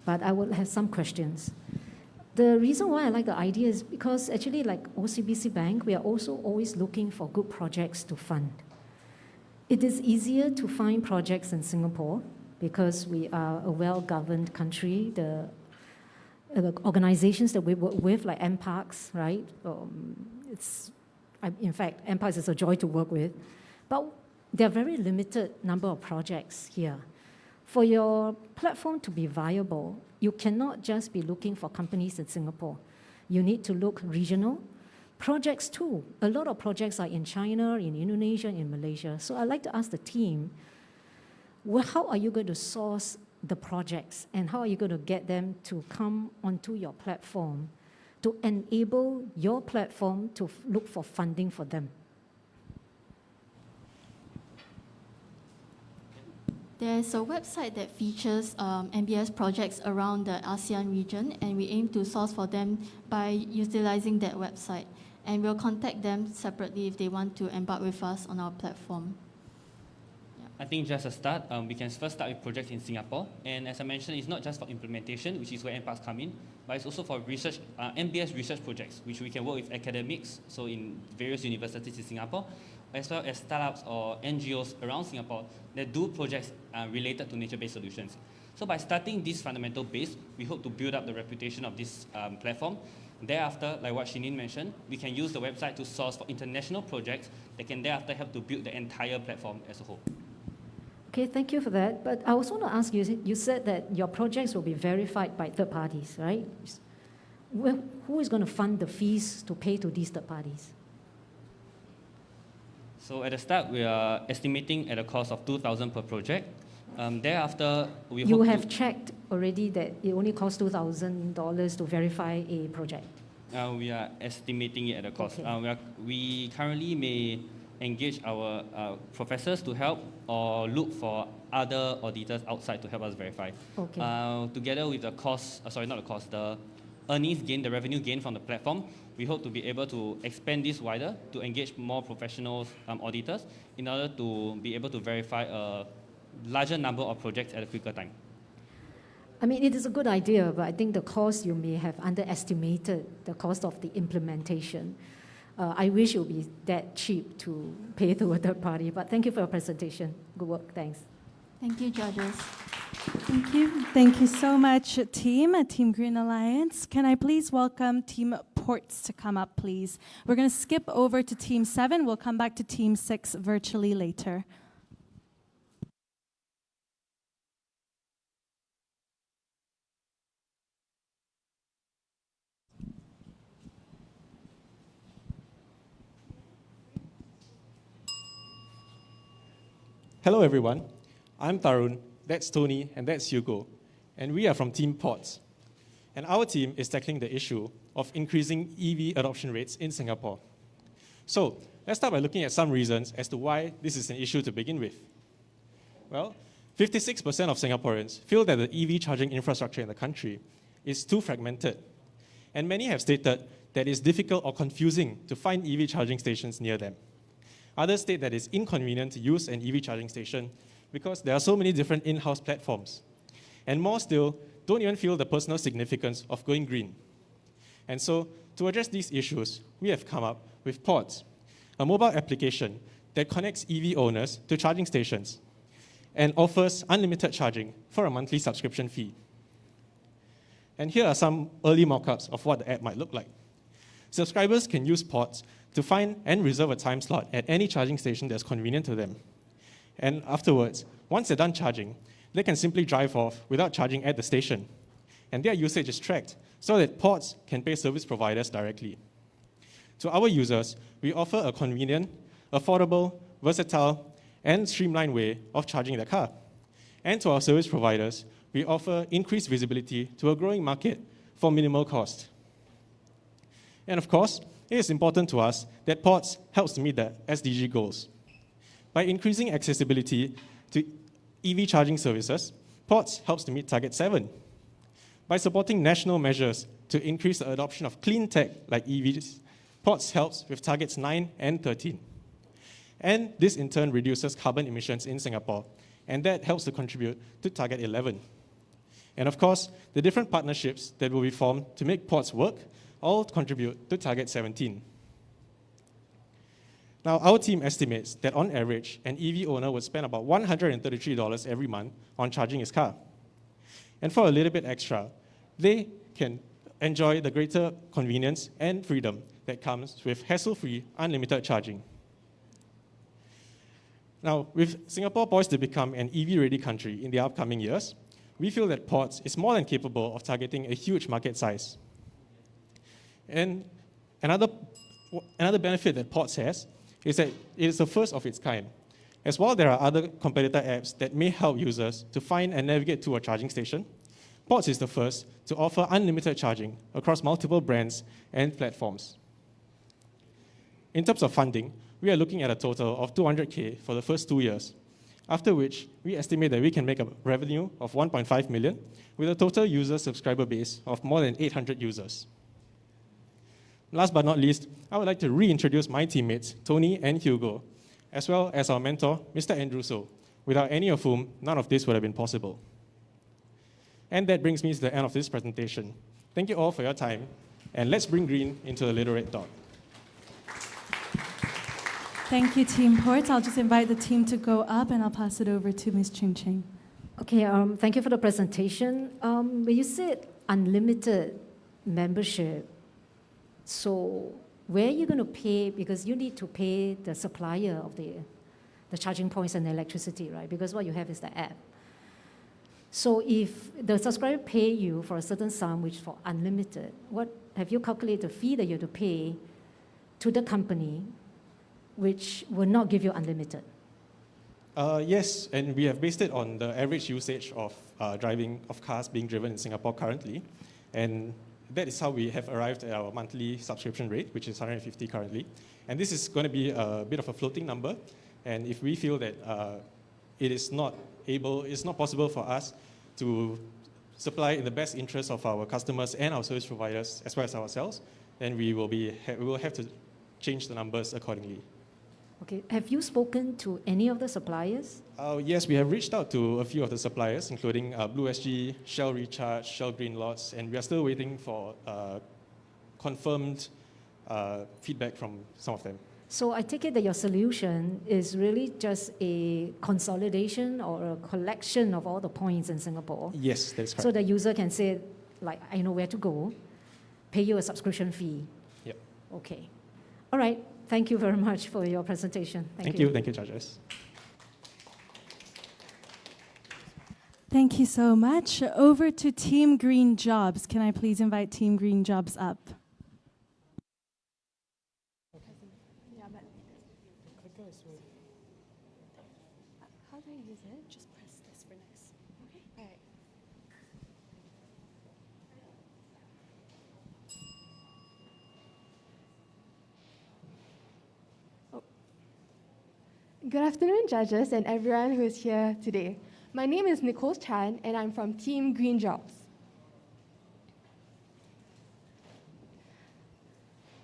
P: but I would have some questions. The reason why I like the idea is because actually, like OCBC Bank, we are also always looking for good projects to fund. It is easier to find projects in Singapore because we are a well-governed country. The organizations that we work with, like MParks, right? In fact, MParks is a joy to work with. But there are very limited number of projects here. For your platform to be viable, you cannot just be looking for companies in Singapore. You need to look regional. Projects too. A lot of projects are in China, in Indonesia, in Malaysia. So I'd like to ask the team, how are you going to source the projects and how are you going to get them to come onto your platform to enable your platform to look for funding for them?
N: There's a website that features MBS projects around the ASEAN region, and we aim to source for them by utilizing that website. And we'll contact them separately if they want to embark with us on our platform.
M: I think just a start, we can first start with projects in Singapore. And as I mentioned, it's not just for implementation, which is where MParks come in, but it's also for research, MBS research projects, which we can work with academics, so in various universities in Singapore, as well as startups or NGOs around Singapore that do projects related to nature-based solutions. So by starting this fundamental base, we hope to build up the reputation of this platform. Thereafter, like what Shinin mentioned, we can use the website to source for international projects that can thereafter help to build the entire platform as a whole.
P: Okay, thank you for that. But I also want to ask you, you said that your projects will be verified by third parties, right? Who is going to fund the fees to pay to these third parties?
M: So at the start, we are estimating at a cost of $2,000 per project. Thereafter,
P: you have checked already that it only costs $2,000 to verify a project?
M: We are estimating it at a cost.
P: Okay.
M: We currently may engage our professors to help or look for other auditors outside to help us verify.
P: Okay.
M: Together with the cost, the earnings gain, the revenue gain from the platform, we hope to be able to expand this wider to engage more professionals, auditors, in order to be able to verify a larger number of projects at a quicker time.
P: I mean, it is a good idea, but I think the cost, you may have underestimated the cost of the implementation. I wish it would be that cheap to pay to a third party, but thank you for your presentation. Good work, thanks.
N: Thank you, judges.
O: Thank you. Thank you so much, Team Green Alliance. Can I please welcome Team Ports to come up, please? We're going to skip over to Team 7. We'll come back to Team 6 virtually later.
Q: Hello everyone, I'm Tarun, that's Tony, and that's Hugo, and we are from Team Ports. And our team is tackling the issue of increasing EV adoption rates in Singapore. So let's start by looking at some reasons as to why this is an issue to begin with. Well, 56% of Singaporeans feel that the EV charging infrastructure in the country is too fragmented, and many have stated that it's difficult or confusing to find EV charging stations near them. Others state that it's inconvenient to use an EV charging station because there are so many different in-house platforms. And more still, don't even feel the personal significance of going green. And so, to address these issues, we have come up with Ports, a mobile application that connects EV owners to charging stations and offers unlimited charging for a monthly subscription fee. And here are some early mock-ups of what the app might look like. Subscribers can use Ports to find and reserve a time slot at any charging station that's convenient to them. And afterwards, once they're done charging, they can simply drive off without charging at the station. and their usage is tracked so that ports can pay service providers directly. To our users, we offer a convenient, affordable, versatile, and streamlined way of charging their car. And to our service providers, we offer increased visibility to a growing market for minimal cost. And of course, it is important to us that ports helps to meet the SDG goals. By increasing accessibility to EV charging services, ports helps to meet Target 7. By supporting national measures to increase the adoption of clean tech like EVs, ports helps with Targets 9 and 13. And this in turn reduces carbon emissions in Singapore, and that helps to contribute to Target 11. And of course, the different partnerships that will be formed to make ports work all contribute to Target 17. Now, our team estimates that on average, an EV owner would spend about $133 every month on charging his car. And for a little bit extra, they can enjoy the greater convenience and freedom that comes with hassle-free, unlimited charging. Now, with Singapore poised to become an EV-ready country in the upcoming years, we feel that ports is more than capable of targeting a huge market size. And another benefit that ports has is that it is the first of its kind. As while there are other competitor apps that may help users to find and navigate to a charging station, ports is the first to offer unlimited charging across multiple brands and platforms. In terms of funding, we are looking at a total of 200K for the first 2 years, after which we estimate that we can make a revenue of 1.5 million with a total user subscriber base of more than 800 users. Last but not least, I would like to reintroduce my teammates, Tony and Hugo, as well as our mentor, Mr. Andrew So, without any of whom none of this would have been possible. And that brings me to the end of this presentation. Thank you all for your time, and let's bring green into the little red dot.
O: Thank you, Team Ports. I'll just invite the team to go up, and I'll pass it over to Ms. Ching Ching.
P: Okay, thank you for the presentation. When you said unlimited membership, so where are you going to pay? Because you need to pay the supplier of the charging points and the electricity, right? Because what you have is the app. So if the subscriber pay you for a certain sum, which for unlimited, what have you calculated the fee that you have to pay to the company, which will not give you unlimited?
Q: Yes, and we have based it on the average usage of cars being driven in Singapore currently, and that is how we have arrived at our monthly subscription rate, which is 150 currently. And this is going to be a bit of a floating number, and if we feel that it's not possible for us to supply in the best interest of our customers and our service providers, as well as ourselves, then we will have to change the numbers accordingly.
P: Okay, have you spoken to any of the suppliers?
Q: Yes, we have reached out to a few of the suppliers, including BlueSG, Shell Recharge, Shell Green Lots, and we are still waiting for confirmed feedback from some of them.
P: So I take it that your solution is really just a consolidation or a collection of all the points in Singapore.
Q: Yes, that's correct.
P: So the user can say, like, I know where to go, pay you a subscription fee.
Q: Yep.
P: Okay. All right. Thank you very much for your presentation.
Q: Thank you. Thank you, judges.
O: Thank you so much. Over to Team Green Jobs. Can I please invite Team Green Jobs up?
R: How do I use it? Just press this for next. Okay. All right.
S: Good afternoon, judges and everyone who is here today. My name is Nicole Chan, and I'm from Team Green Jobs.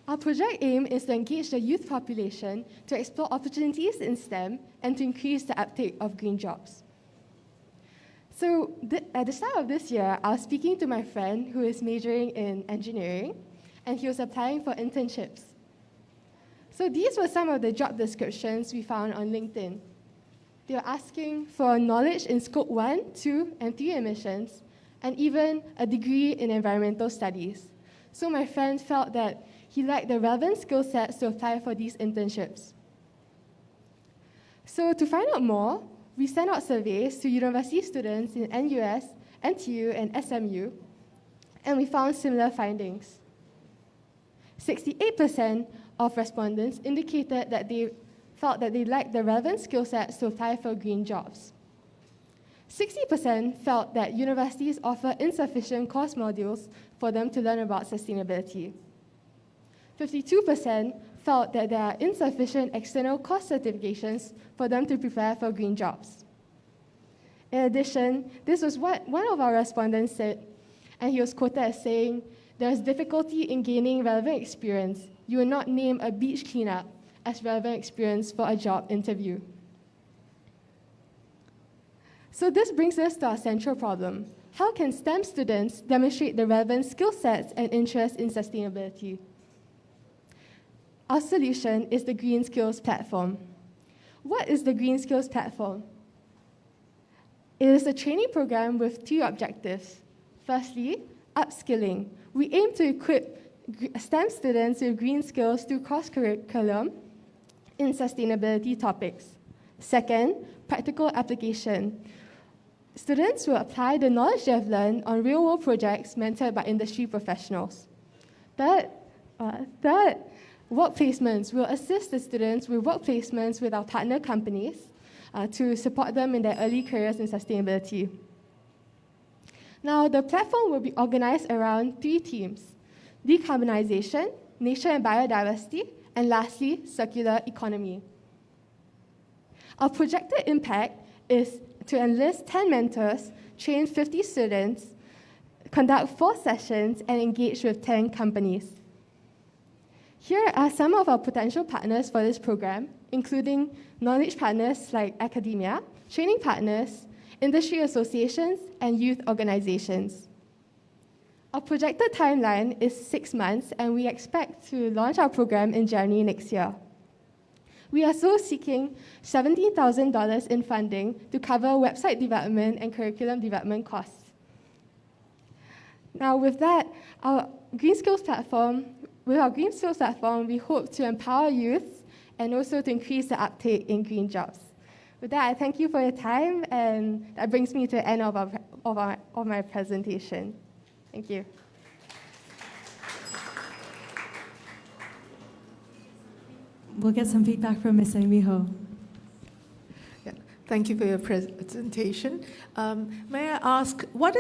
S: Our project aim is to engage the youth population to explore opportunities in STEM and to increase the uptake of green jobs. So at the start of this year, I was speaking to my friend who is majoring in engineering, and he was applying for internships. So these were some of the job descriptions we found on LinkedIn. They were asking for knowledge in Scope 1, 2, and 3 emissions, and even a degree in environmental studies. So my friend felt that he lacked the relevant skill sets to apply for these internships. So to find out more, we sent out surveys to university students in NUS, NTU, and SMU, and we found similar findings. 68% of respondents indicated that they felt that they lacked the relevant skill sets to apply for green jobs. 60% felt that universities offer insufficient course modules for them to learn about sustainability. 52% felt that there are insufficient external course certifications for them to prepare for green jobs. In addition, this was what one of our respondents said, and he was quoted as saying, "There is difficulty in gaining relevant experience. You will not name a beach cleanup as relevant experience for a job interview." So this brings us to our central problem. How can STEM students demonstrate the relevant skill sets and interests in sustainability? Our solution is the Green Skills Platform. What is the Green Skills Platform? It is a training program with two objectives. Firstly, upskilling. We aim to equip STEM students with green skills through cross-curriculum in sustainability topics. Second, practical application. Students will apply the knowledge they have learned on real-world projects mentored by industry professionals. Third, work placements. We'll assist the students with work placements with our partner companies to support them in their early careers in sustainability. Now, the platform will be organized around 3 themes: decarbonization, nature and biodiversity, and lastly, circular economy. Our projected impact is to enlist 10 mentors, train 50 students, conduct 4 sessions, and engage with 10 companies. Here are some of our potential partners for this program, including knowledge partners like academia, training partners, industry associations, and youth organizations. Our projected timeline is 6 months, and we expect to launch our program in January next year. We are also seeking $17,000 in funding to cover website development and curriculum development costs. Now, with that, with our Green Skills Platform, we hope to empower youth and also to increase the uptake in green jobs. With that, I thank you for your time, and that brings me to the end of my presentation. Thank you.
O: We'll get some feedback from Ms. Amy Ho.
K: Yeah, thank you for your presentation. May I ask, what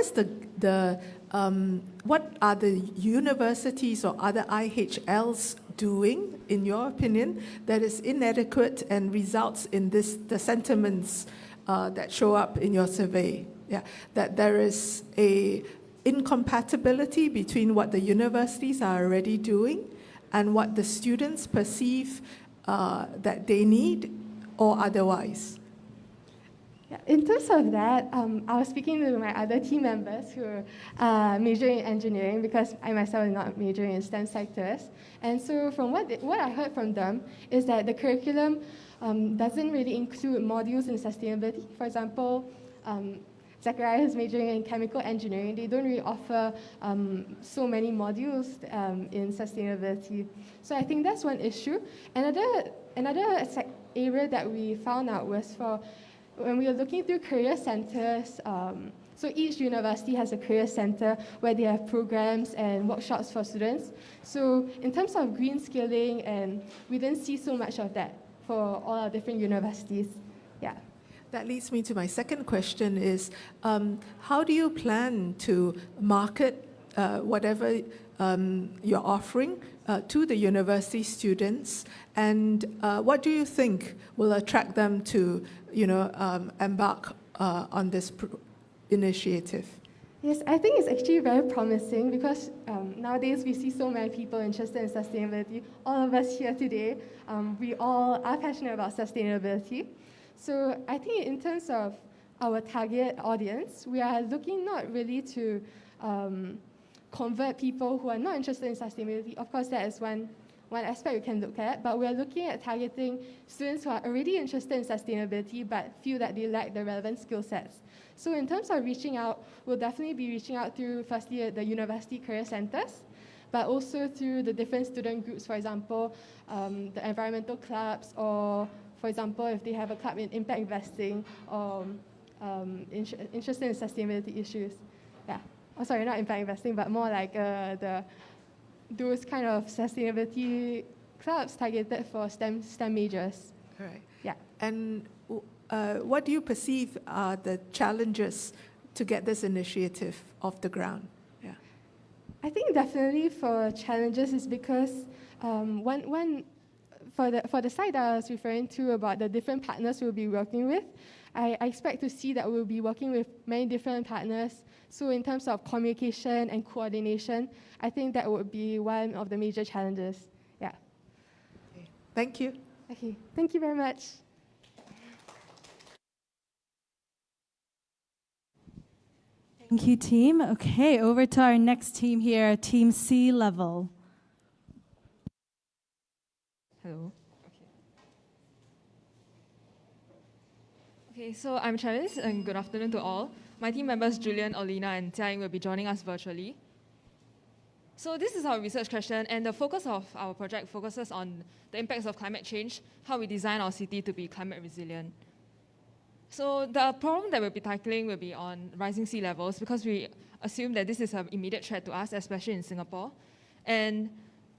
K: are the universities or other IHLs doing, in your opinion, that is inadequate and results in the sentiments that show up in your survey? Yeah, that there is a incompatibility between what the universities are already doing and what the students perceive that they need or otherwise.
S: Yeah, in terms of that, I was speaking to my other team members who are majoring in engineering, because I myself am not majoring in STEM sectors. And so from what I heard from them is that the curriculum doesn't really include modules in sustainability. For example, Zachariah is majoring in chemical engineering. They don't really offer so many modules in sustainability. So I think that's one issue. Another area that we found out was when we were looking through career centers. So each university has a career center where they have programs and workshops for students. So in terms of green skilling, and we didn't see so much of that for all our different universities. Yeah.
K: That leads me to my second question is, how do you plan to market whatever you're offering to the university students, and what do you think will attract them to embark on this initiative?
S: Yes, I think it's actually very promising, because nowadays we see so many people interested in sustainability. All of us here today, we all are passionate about sustainability. So I think in terms of our target audience, we are looking not really to convert people who are not interested in sustainability. Of course, that is one aspect we can look at, but we are looking at targeting students who are already interested in sustainability but feel that they lack the relevant skill sets. So in terms of reaching out, we'll definitely be reaching out through, firstly, the university career centers, but also through the different student groups, for example, the environmental clubs, or for example, if they have a club in impact investing or interested in sustainability issues. Yeah. oh sorry, not impact investing, but more like those kind of sustainability clubs targeted for STEM majors.
K: Right.
S: Yeah.
K: And what do you perceive are the challenges to get this initiative off the ground? Yeah.
S: I think definitely for challenges is because for the site that I was referring to about the different partners we'll be working with, I expect to see that we'll be working with many different partners. So in terms of communication and coordination, I think that would be one of the major challenges. Yeah.
K: Okay. Thank you.
S: Okay. Thank you very much.
O: Thank you, team. Okay, over to our next team here, Team C Level.
T: Hello. Okay, so I'm Travis, and good afternoon to all. My team members Julian, Olina, and Jiaying will be joining us virtually. So this is our research question, and the focus of our project focuses on the impacts of climate change, how we design our city to be climate resilient. So the problem that we'll be tackling will be on rising sea levels, because we assume that this is an immediate threat to us, especially in Singapore. And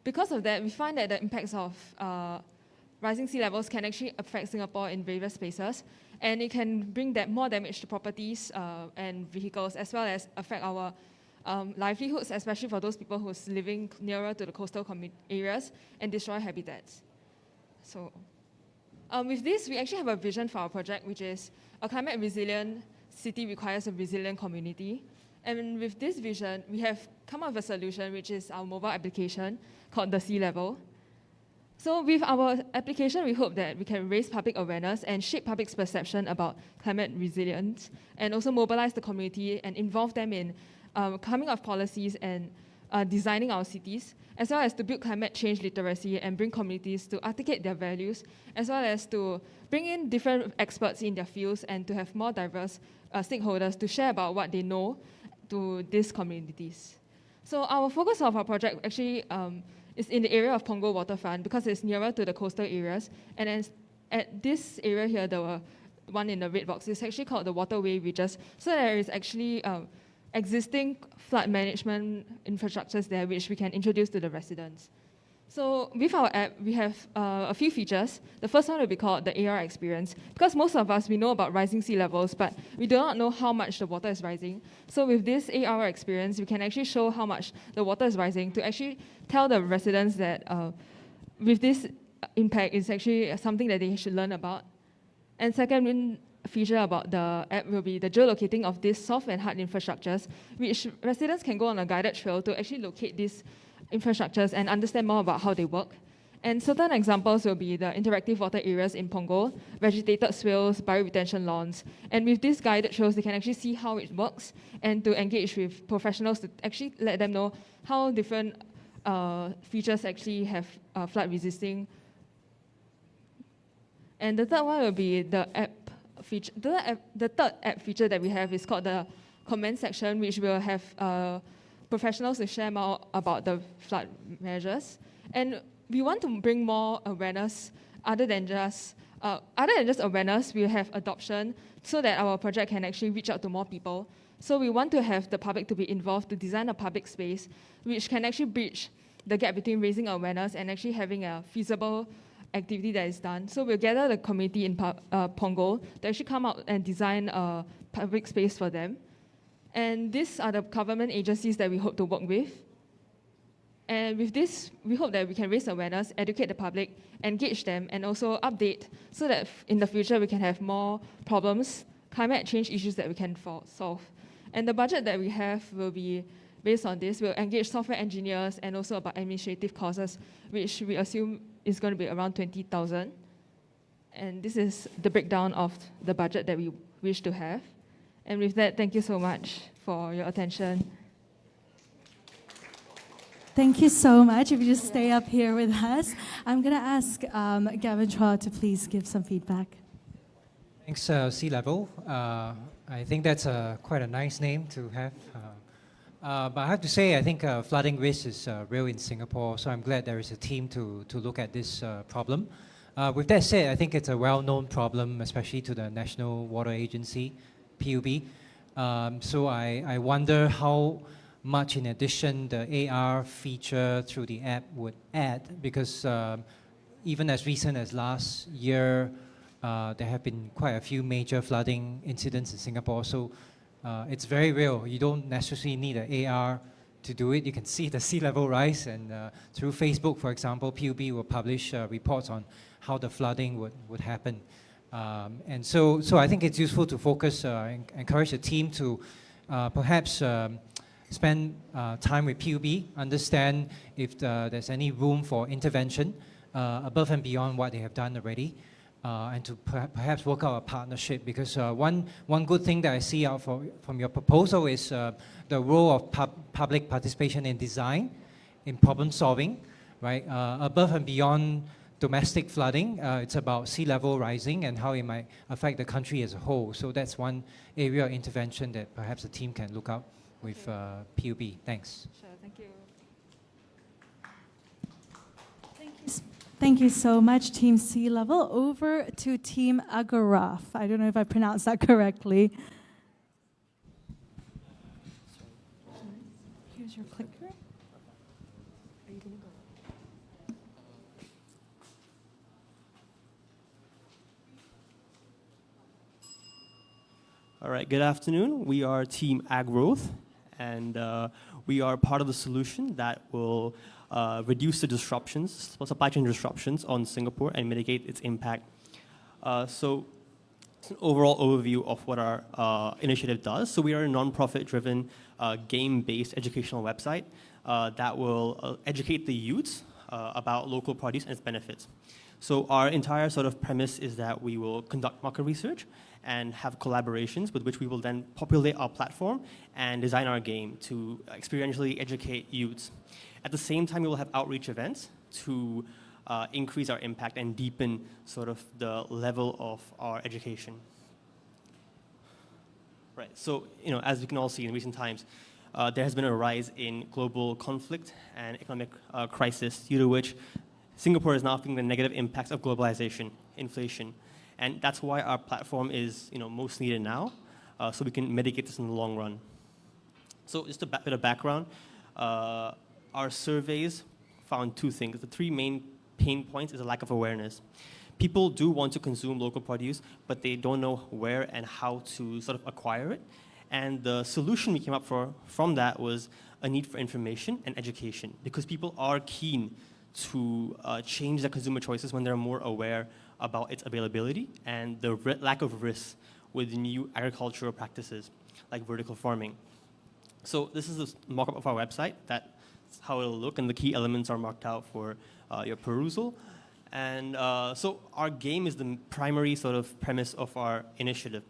T: because of that, we find that the impacts of rising sea levels can actually affect Singapore in various spaces, and it can bring more damage to properties and vehicles, as well as affect our livelihoods, especially for those people who's living nearer to the coastal areas, and destroy habitats. So with this, we actually have a vision for our project, which is a climate resilient city requires a resilient community. And with this vision, we have come up with a solution, which is our mobile application called the Sea Level. So with our application, we hope that we can raise public awareness and shape public's perception about climate resilience, and also mobilize the community and involve them in coming up with policies and designing our cities, as well as to build climate change literacy and bring communities to articulate their values, as well as to bring in different experts in their fields and to have more diverse stakeholders to share about what they know to these communities. So our focus of our project actually is in the area of Punggol waterfront, because it's nearer to the coastal areas. And then at this area here, the one in the red box, is actually called the waterway ridges. So there is actually existing flood management infrastructures there, which we can introduce to the residents. So with our app, we have a few features. The first one will be called the AR experience, because most of us, we know about rising sea levels, but we do not know how much the water is rising. So with this AR experience, we can actually show how much the water is rising to actually tell the residents that with this impact, it's actually something that they should learn about. And second feature about the app will be the geolocating of these soft and hard infrastructures, which residents can go on a guided trail to actually locate these infrastructures and understand more about how they work. And certain examples will be the interactive water areas in Punggol, vegetated swales, bioretention lawns. And with these guided trails, they can actually see how it works and to engage with professionals to actually let them know how different features actually have flood resisting. And the third one will be the app feature. The third app feature that we have is called the comment section, which will have professionals to share more about the flood measures. And we want to bring more awareness other than just awareness. We have adoption so that our project can actually reach out to more people. So we want to have the public to be involved to design a public space which can actually bridge the gap between raising awareness and actually having a feasible activity that is done. So we'll gather the community in Punggol to actually come out and design a public space for them. And these are the government agencies that we hope to work with. And with this, we hope that we can raise awareness, educate the public, engage them, and also update so that in the future we can have more problems, climate change issues that we can solve. And the budget that we have will be based on this. We'll engage software engineers and also about administrative costs, which we assume is going to be around 20,000. And this is the breakdown of the budget that we wish to have. And with that, thank you so much for your attention.
O: Thank you so much. If you just stay up here with us, I'm going to ask Gavin Chua to please give some feedback.
C: Thanks, Sea Level. I think that's quite a nice name to have. But I have to say, I think flooding risk is real in Singapore, so I'm glad there is a team to look at this problem. With that said, I think it's a well-known problem, especially to the National Water Agency, PUB. So I wonder how much in addition the AR feature through the app would add, because even as recent as last year, there have been quite a few major flooding incidents in Singapore. So it's very real. You don't necessarily need an AR to do it. You can see the sea level rise, and through Facebook, for example, PUB will publish reports on how the flooding would happen. And so I think it's useful to focus, encourage the team to perhaps spend time with PUB, understand if there's any room for intervention above and beyond what they have done already, and to perhaps work out a partnership. Because one good thing that I see out from your proposal is the role of public participation in design, in problem solving, right? Above and beyond domestic flooding, it's about sea level rising and how it might affect the country as a whole. So that's one area of intervention that perhaps the team can look up with PUB. Thanks.
T: Sure, thank you.
O: Thank you so much, Team Sea Level. Over to Team Agaraf. I don't know if I pronounced that correctly. Here's your clicker.
U: All right, good afternoon. We are Team Agrowth, and we are part of the solution that will reduce the disruptions, supply chain disruptions on Singapore and mitigate its impact. So it's an overall overview of what our initiative does. So we are a non-profit-driven, game-based educational website that will educate the youths about local produce and its benefits. So our entire sort of premise is that we will conduct market research and have collaborations with which we will then populate our platform and design our game to experientially educate youths. At the same time, we will have outreach events to increase our impact and deepen sort of the level of our education. Right, so as we can all see in recent times, there has been a rise in global conflict and economic crisis, due to which Singapore is now feeling the negative impacts of globalization, inflation. And that's why our platform is most needed now, so we can mitigate this in the long run. So just a bit of background, our surveys found two things. The three main pain points is a lack of awareness. People do want to consume local produce, but they don't know where and how to sort of acquire it. And the solution we came up from that was a need for information and education, because people are keen to change their consumer choices when they're more aware about its availability and the lack of risk with new agricultural practices like vertical farming. So this is a mock-up of our website. That's how it'll look, and the key elements are marked out for your perusal. And so our game is the primary sort of premise of our initiative.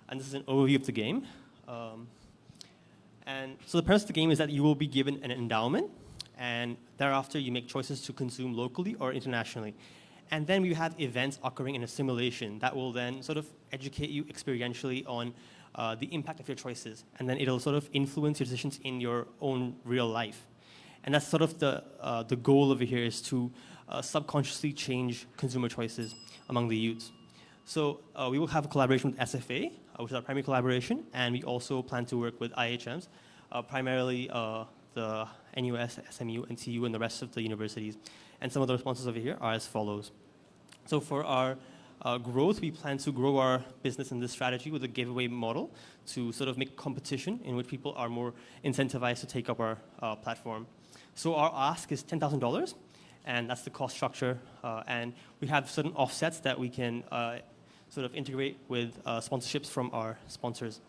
U: And this is an overview of the game. And so the premise of the game is that you will be given an endowment, and thereafter you make choices to consume locally or internationally. And then we have events occurring in a simulation that will then sort of educate you experientially on the impact of your choices. And then it'll sort of influence your decisions in your own real life. And that's sort of the goal over here, is to subconsciously change consumer choices among the youths. So we will have a collaboration with SFA, which is our primary collaboration, and we also plan to work with IHMs, primarily the NUS, SMU, and TU, and the rest of the universities. And some of the responses over here are as follows. So for our growth, we plan to grow our business in this strategy with a giveaway model to sort of make competition in which people are more incentivized to take up our platform. So our ask is $10,000, and that's the cost structure. And we have certain offsets that we can sort of integrate with sponsorships from our sponsors.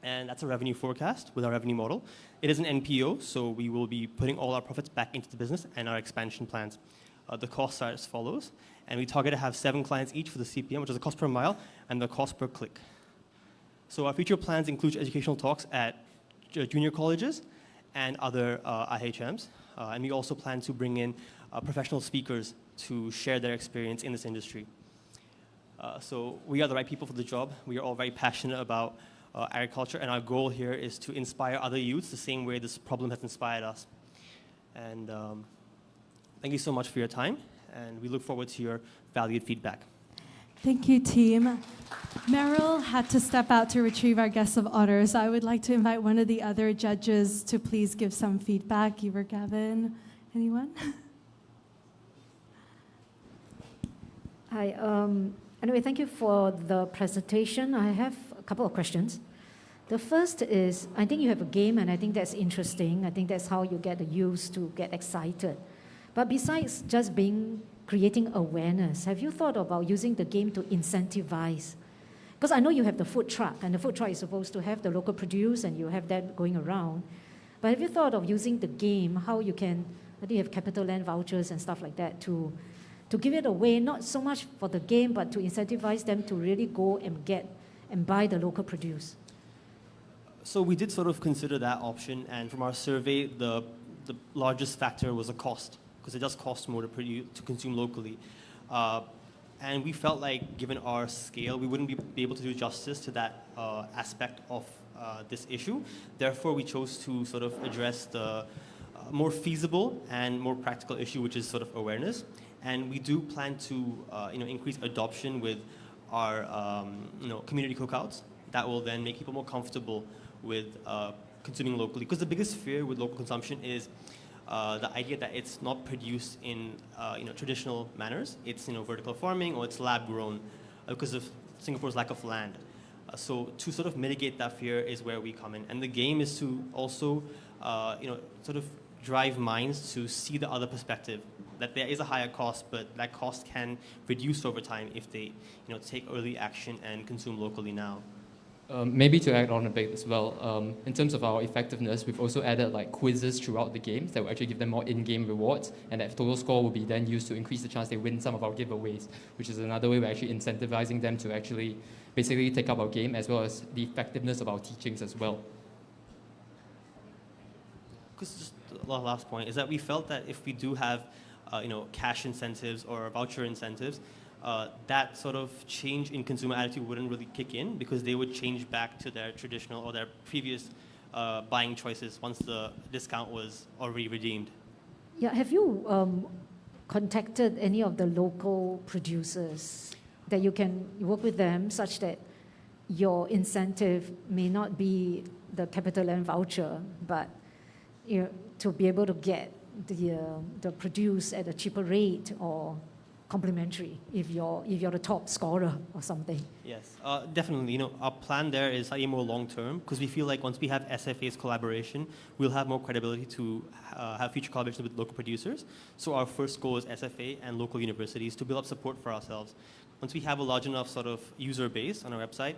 U: And that's a revenue forecast with our revenue model. It is an NPO, so we will be putting all our profits back into the business and our expansion plans. The costs are as follows. And we target to have 7 clients each for the CPM, which is the cost per mile, and the cost per click. So our future plans include educational talks at junior colleges and other IHMs. And we also plan to bring in professional speakers to share their experience in this industry. So we are the right people for the job. We are all very passionate about agriculture, and our goal here is to inspire other youths the same way this problem has inspired us. And thank you so much for your time, and we look forward to your valued feedback.
O: Thank you, team. Meryl had to step out to retrieve our guest of honor, so I would like to invite one of the other judges to please give some feedback. You or Gavin? Anyone?
P: Hi. Anyway, thank you for the presentation. I have a couple of questions. The first is, I think you have a game, and I think that's interesting. I think that's how you get the youth to get excited. But besides just creating awareness, have you thought about using the game to incentivize? Because I know you have the food truck, and the food truck is supposed to have the local produce, and you have that going around. But have you thought of using the game, how you can, I think you have capital land vouchers and stuff like that, to give it away, not so much for the game, but to incentivize them to really go and get and buy the local produce?
U: So we did sort of consider that option, and from our survey, the largest factor was the cost, because it does cost more to consume locally. And we felt like, given our scale, we wouldn't be able to do justice to that aspect of this issue. Therefore, we chose to sort of address the more feasible and more practical issue, which is sort of awareness. And we do plan to increase adoption with our community cookouts. That will then make people more comfortable with consuming locally. Because the biggest fear with local consumption is the idea that it's not produced in traditional manners. It's vertical farming or it's lab grown because of Singapore's lack of land. So to sort of mitigate that fear is where we come in. And the game is to also sort of drive minds to see the other perspective, that there is a higher cost, but that cost can reduce over time if they take early action and consume locally now.
A: Maybe to add on a bit as well, in terms of our effectiveness, we've also added like quizzes throughout the games that will actually give them more in-game rewards, and that total score will be then used to increase the chance they win some of our giveaways, which is another way we're actually incentivizing them to actually basically take up our game, as well as the effectiveness of our teachings as well.
U: Because just the last point is that we felt that if we do have cash incentives or voucher incentives, that sort of change in consumer attitude wouldn't really kick in, because they would change back to their traditional or their previous buying choices once the discount was already redeemed.
P: Yeah, have you contacted any of the local producers that you can work with them such that your incentive may not be the capital land voucher, but to be able to get the produce at a cheaper rate or complimentary if you're the top scorer or something?
U: Yes, definitely. Our plan there is slightly more long term, because we feel like once we have SFA's collaboration, we'll have more credibility to have future collaborations with local producers. So our first goal is SFA and local universities to build up support for ourselves. Once we have a large enough sort of user base on our website,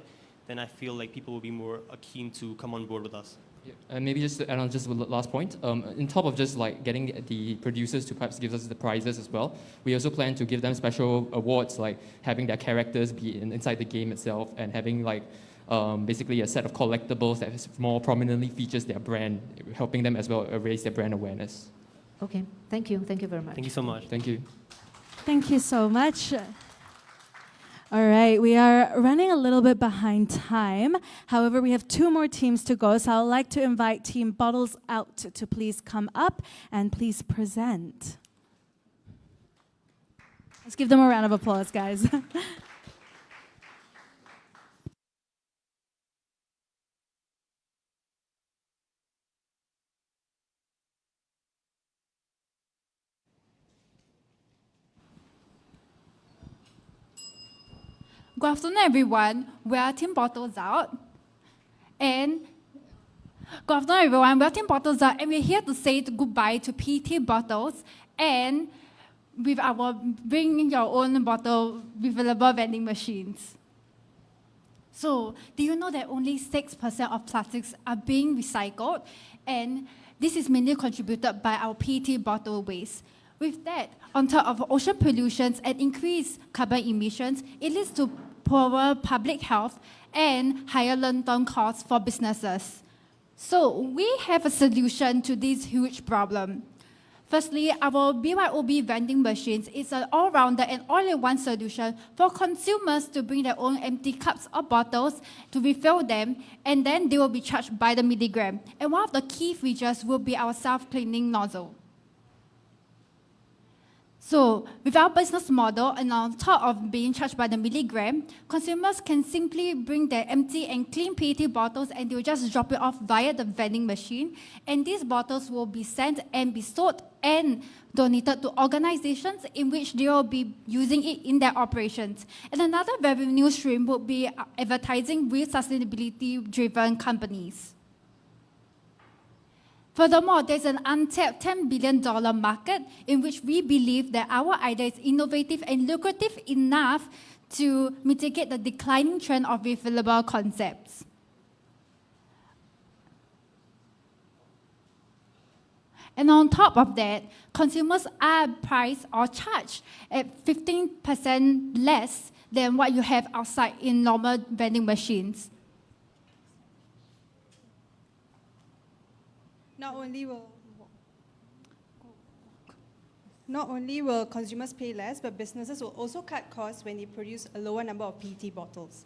U: then I feel like people will be more keen to come on board with us.
A: Yeah. And maybe just to add on just the last point, on top of just like getting the producers to perhaps give us the prizes as well, we also plan to give them special awards, like having their characters be inside the game itself, and having like basically a set of collectibles that more prominently features their brand, helping them as well raise their brand awareness.
P: Okay, thank you very much.
U: Thank you so much.
A: Thank you.
O: Thank you so much. All right, we are running a little bit behind time. However, we have 2 more teams to go, so I'd like to invite Team Bottles Out to please come up and please present. Let's give them a round of applause, guys.
V: Good afternoon, everyone. We are Team Bottles Out. And good afternoon, everyone. We are Team Bottles Out, and we're here to say goodbye to PET bottles and with our bring your own bottle refillable vending machines. So, do you know that only 6% of plastics are being recycled? And this is mainly contributed by our PET bottle waste. With that, on top of ocean pollution and increased carbon emissions, it leads to poorer public health and higher long-term costs for businesses. So we have a solution to this huge problem. Firstly, our BYOB vending machines is an all-rounder and all-in-one solution for consumers to bring their own empty cups or bottles to refill them, and then they will be charged by the milligram. And one of the key features will be our self-cleaning nozzle. So, with our business model, and on top of being charged by the milligram, consumers can simply bring their empty and clean PET bottles and they'll just drop it off via the vending machine. And these bottles will be sent and be sold and donated to organizations in which they will be using it in their operations. And another revenue stream would be advertising with sustainability-driven companies. Furthermore, there's an untapped $10 billion market in which we believe that our idea is innovative and lucrative enough to mitigate the declining trend of refillable concepts. And on top of that, consumers are priced or charged at 15% less than what you have outside in normal vending machines.
D: Not only will consumers pay less, but businesses will also cut costs when they produce a lower number of PET bottles.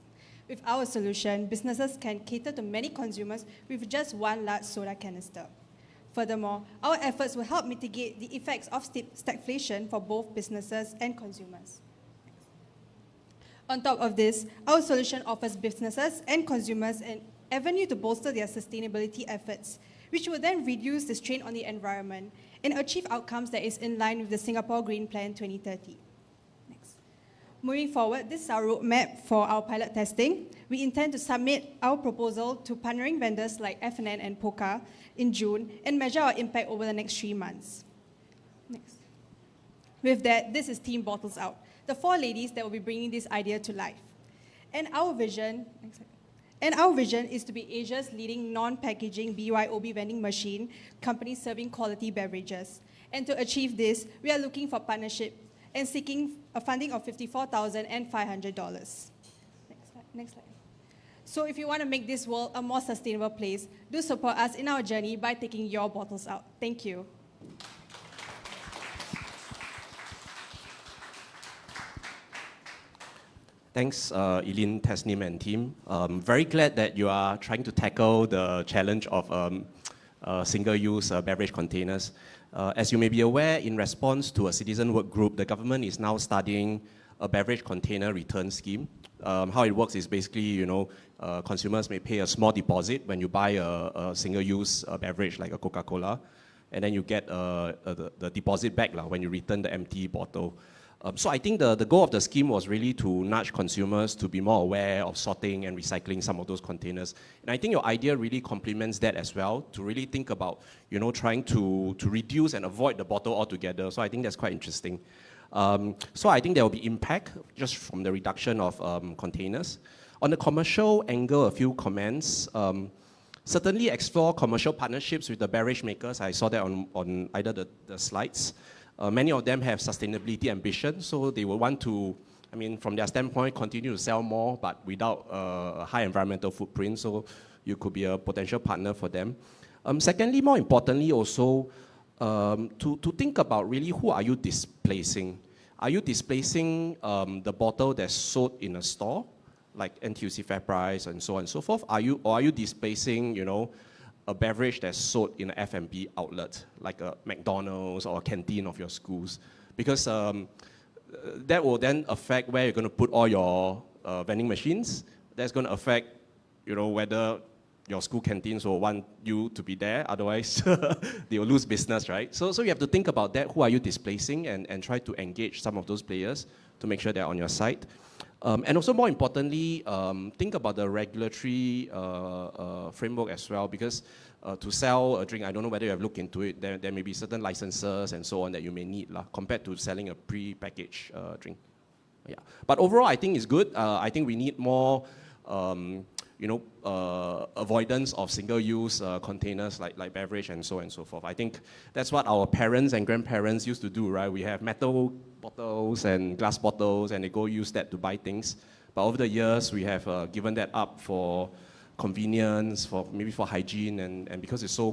D: With our solution, businesses can cater to many consumers with just one large soda canister. Furthermore, our efforts will help mitigate the effects of stagflation for both businesses and consumers. On top of this, our solution offers businesses and consumers an avenue to bolster their sustainability efforts, which will then reduce the strain on the environment and achieve outcomes that is in line with the Singapore Green Plan 2030. Next. Moving forward, this is our roadmap for our pilot testing. We intend to submit our proposal to partnering vendors like FNN and Poca in June and measure our impact over the next 3 months. Next. With that, this is Team Bottles Out, the 4 ladies that will be bringing this idea to life. And our vision is to be Asia's leading non-packaging BYOB vending machine company serving quality beverages. And to achieve this, we are looking for partnership and seeking a funding of $54,500. Next slide. So if you want to make this world a more sustainable place, do support us in our journey by taking your bottles out. Thank you.
H: Thanks, Eileen, Tasnim, and team. Very glad that you are trying to tackle the challenge of single-use beverage containers. As you may be aware, in response to a citizen work group, the government is now studying a beverage container return scheme. How it works is basically, consumers may pay a small deposit when you buy a single-use beverage like a Coca-Cola, and then you get the deposit back when you return the empty bottle. So I think the goal of the scheme was really to nudge consumers to be more aware of sorting and recycling some of those containers. And I think your idea really complements that as well, to really think about, trying to reduce and avoid the bottle altogether. So I think that's quite interesting. So I think there will be impact just from the reduction of containers. On the commercial angle, a few comments. Certainly explore commercial partnerships with the beverage makers. I saw that on either the slides. Many of them have sustainability ambitions, so they will want to, from their standpoint, continue to sell more, but without a high environmental footprint, so you could be a potential partner for them. Secondly, more importantly also, to think about really who are you displacing? Are you displacing the bottle that's sold in a store, like NTUC FairPrice and so on and so forth? Or are you displacing, a beverage that's sold in an F&B outlet, like a McDonald's or a canteen of your schools? Because that will then affect where you're going to put all your vending machines. That's going to affect, whether your school canteens will want you to be there. Otherwise, they will lose business, right? So you have to think about that. Who are you displacing? And try to engage some of those players to make sure they're on your side. And also, more importantly, think about the regulatory framework as well, because to sell a drink, I don't know whether you have looked into it, there may be certain licenses and so on that you may need compared to selling a pre-packaged drink. Yeah. But overall, I think it's good. I think we need more avoidance of single-use containers like beverage and so on and so forth. I think that's what our parents and grandparents used to do, right? We have metal bottles and glass bottles, and they go use that to buy things. But over the years, we have given that up for convenience, maybe for hygiene, and because it's so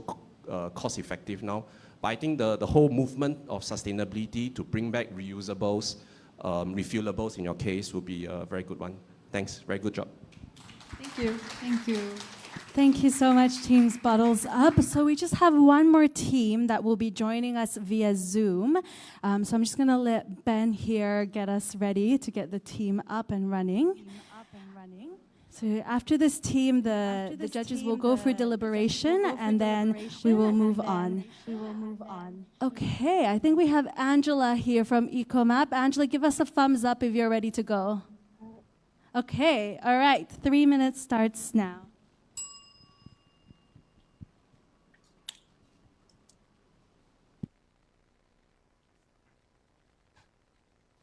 H: cost-effective now. But I think the whole movement of sustainability to bring back reusables, refillables in your case, will be a very good one. Thanks. Very good job.
V: Thank you. Thank you.
O: Thank you so much, Teams Bottles Up. So we just have one more team that will be joining us via Zoom. So I'm just going to let Ben here get us ready to get the team up and running. So after this team, the judges will go for deliberation, and then we will move on. Okay, I think we have Angela here from EcoMap. Angela, give us a thumbs up if you're ready to go. Okay, all right, 3 minutes starts now.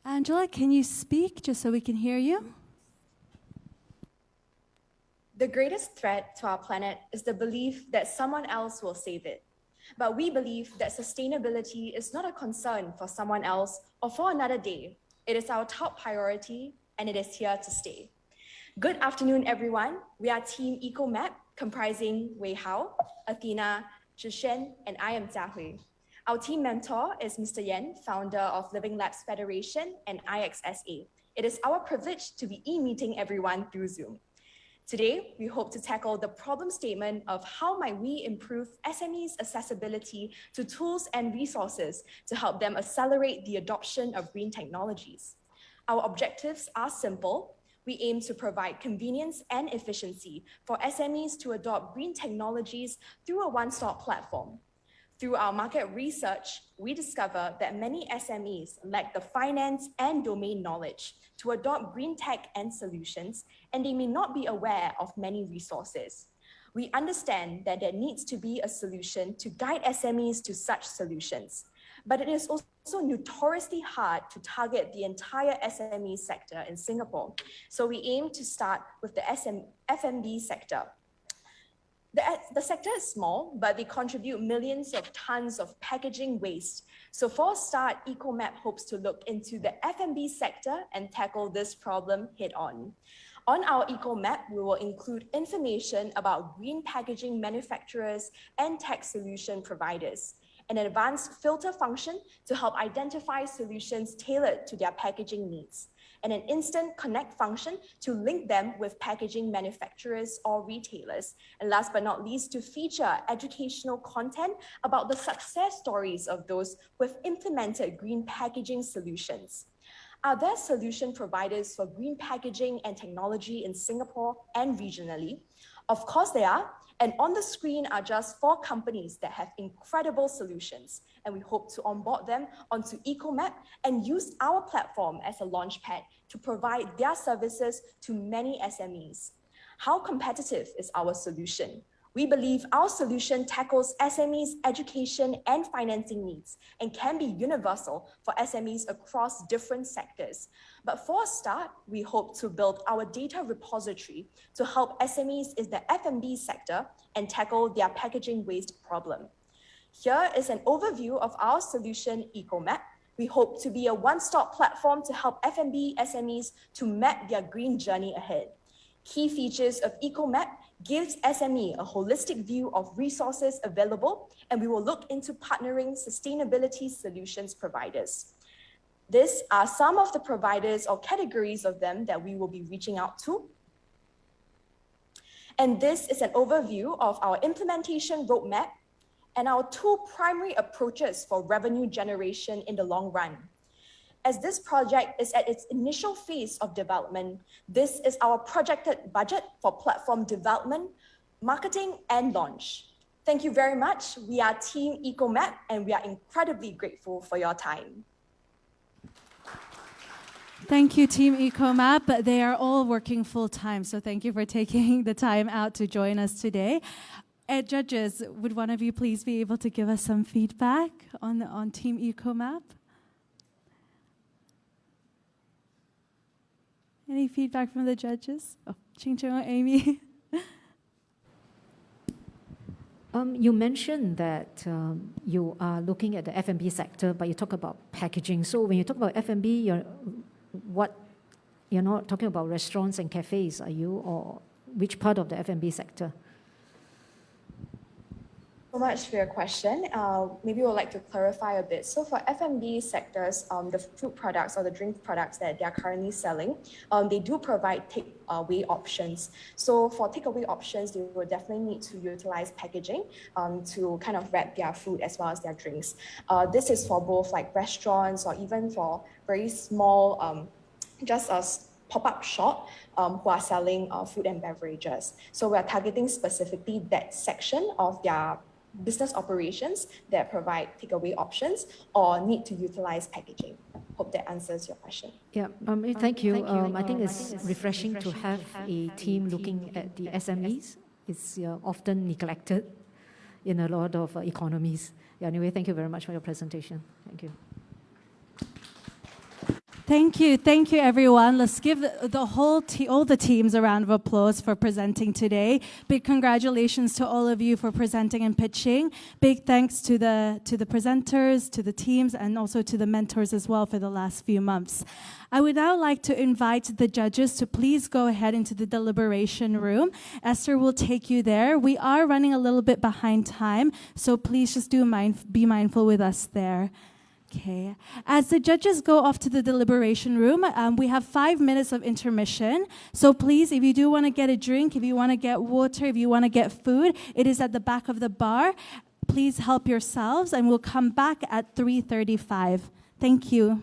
O: Angela, can you speak just so we can hear you?
F: The greatest threat to our planet is the belief that someone else will save it. But we believe that sustainability is not a concern for someone else or for another day. It is our top priority, and it is here to stay. Good afternoon, everyone. We are Team EcoMap, comprising Wei Hao, Athena, Zhishen, and I am Jia Hui. Our team mentor is Mr. Yen, founder of Living Labs Federation and IXSA. It is our privilege to be e-meeting everyone through Zoom. Today, we hope to tackle the problem statement of how might we improve SMEs' accessibility to tools and resources to help them accelerate the adoption of green technologies. Our objectives are simple. We aim to provide convenience and efficiency for SMEs to adopt green technologies through a one-stop platform. Through our market research, we discover that many SMEs lack the finance and domain knowledge to adopt green tech and solutions, and they may not be aware of many resources. We understand that there needs to be a solution to guide SMEs to such solutions, but it is also notoriously hard to target the entire SME sector in Singapore. So we aim to start with the F&B sector. The sector is small, but they contribute millions of tons of packaging waste. So for a start, EcoMap hopes to look into the F&B sector and tackle this problem head on. On our EcoMap, we will include information about green packaging manufacturers and tech solution providers, an advanced filter function to help identify solutions tailored to their packaging needs, and an instant connect function to link them with packaging manufacturers or retailers. And last but not least, to feature educational content about the success stories of those who have implemented green packaging solutions. Are there solution providers for green packaging and technology in Singapore and regionally? Of course there are. And on the screen are just 4 companies that have incredible solutions, and we hope to onboard them onto EcoMap and use our platform as a launchpad to provide their services to many SMEs. How competitive is our solution? We believe our solution tackles SMEs' education and financing needs and can be universal for SMEs across different sectors. But for a start, we hope to build our data repository to help SMEs in the F&B sector and tackle their packaging waste problem. Here is an overview of our solution, EcoMap. We hope to be a one-stop platform to help F&B SMEs to map their green journey ahead. Key features of EcoMap gives SME a holistic view of resources available, and we will look into partnering sustainability solutions providers. These are some of the providers or categories of them that we will be reaching out to. And this is an overview of our implementation roadmap and our 2 primary approaches for revenue generation in the long run. As this project is at its initial phase of development, this is our projected budget for platform development, marketing, and launch. Thank you very much. We are Team EcoMap, and we are incredibly grateful for your time.
O: Thank you, Team EcoMap. They are all working full time, so thank you for taking the time out to join us today. Judges, would one of you please be able to give us some feedback on Team EcoMap? Any feedback from the judges? Oh, Ching Ching or Amy?
P: You mentioned that you are looking at the F&B sector, but you talk about packaging. So when you talk about F&B, you're not talking about restaurants and cafes, are you? Or which part of the F&B sector?
F: So much for your question. Maybe we'd like to clarify a bit. So for F&B sectors, the food products or the drink products that they are currently selling, they do provide takeaway options. So for takeaway options, they will definitely need to utilize packaging to kind of wrap their food as well as their drinks. This is for both like restaurants or even for very small, just a pop-up shop who are selling food and beverages. So we're targeting specifically that section of their business operations that provide takeaway options or need to utilize packaging. Hope that answers your question.
P: Yeah, thank you. I think it's refreshing to have a team looking at the SMEs. It's often neglected in a lot of economies. Yeah, anyway, thank you very much for your presentation. Thank you.
O: Thank you, everyone. Let's give all the teams a round of applause for presenting today. Big congratulations to all of you for presenting and pitching. Big thanks to the presenters, to the teams, and also to the mentors as well for the last few months. I would now like to invite the judges to please go ahead into the deliberation room. Esther will take you there. We are running a little bit behind time, so please just be mindful with us there. Okay. As the judges go off to the deliberation room, we have 5 minutes of intermission. So please, if you do want to get a drink, if you want to get water, if you want to get food, it is at the back of the bar. Please help yourselves, and we'll come back at 3:35. Thank you.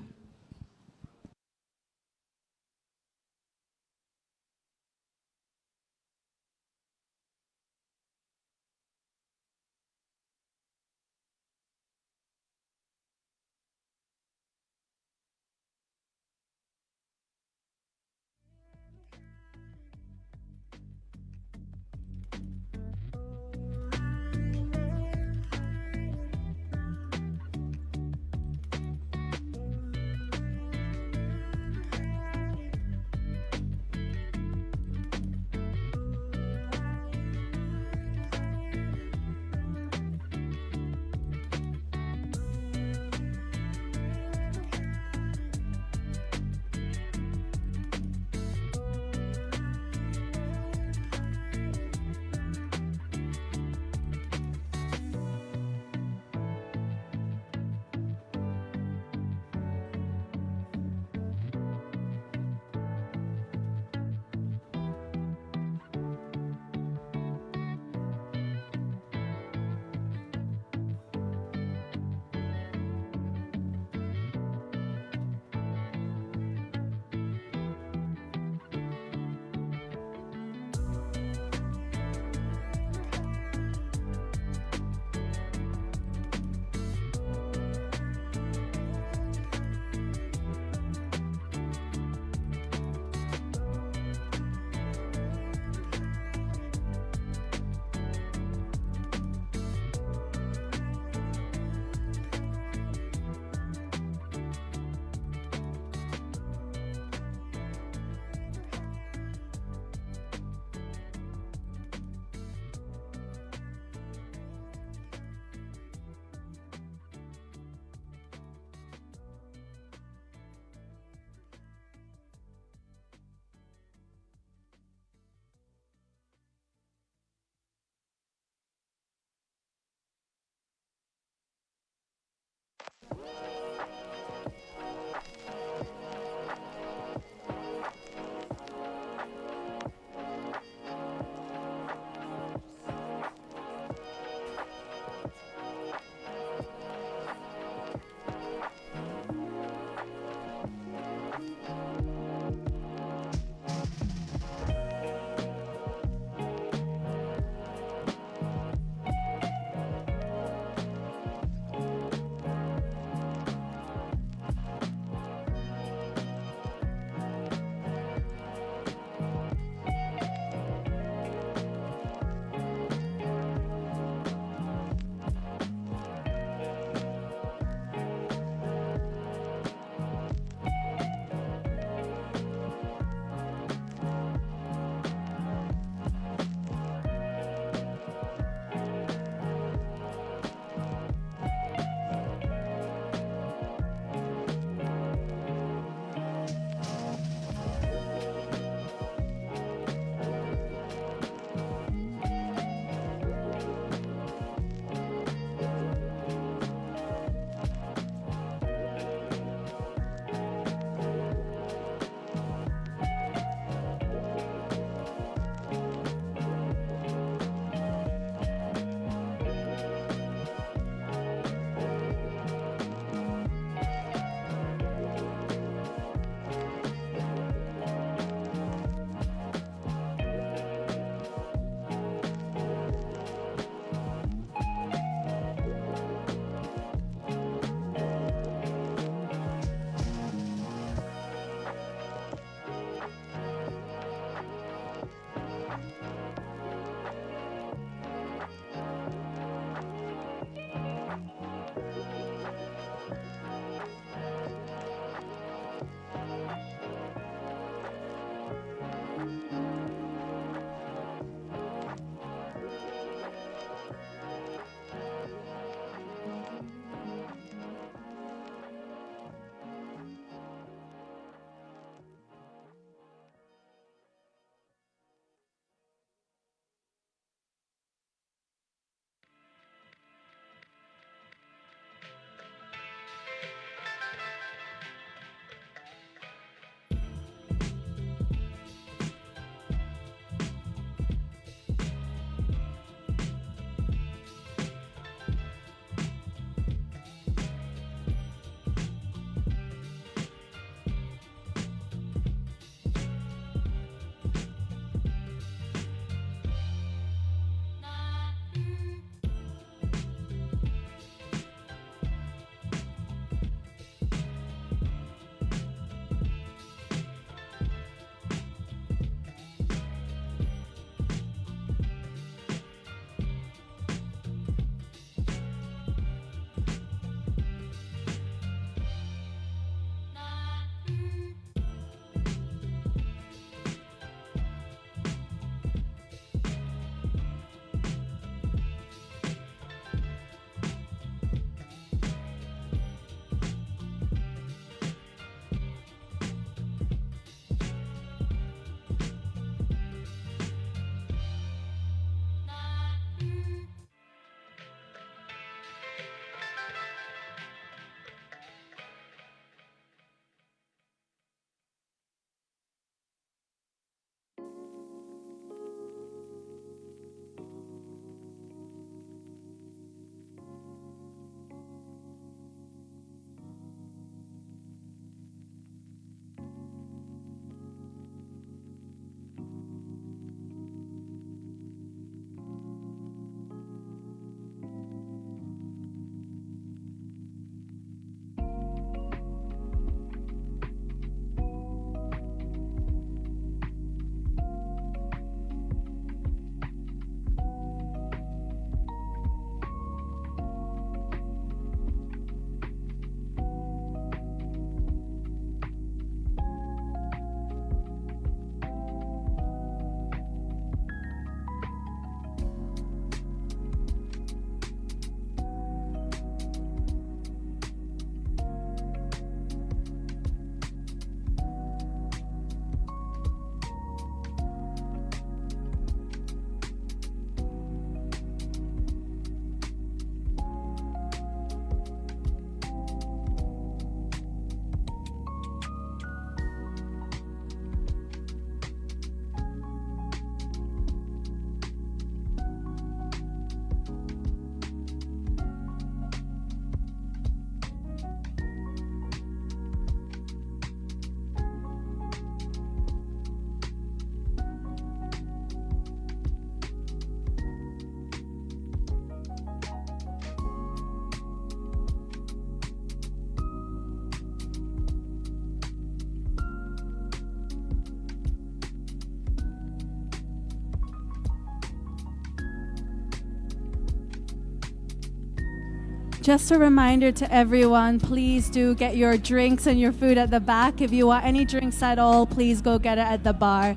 O: Just a reminder to everyone, please do get your drinks and your food at the back. If you want any drinks at all, please go get it at the bar.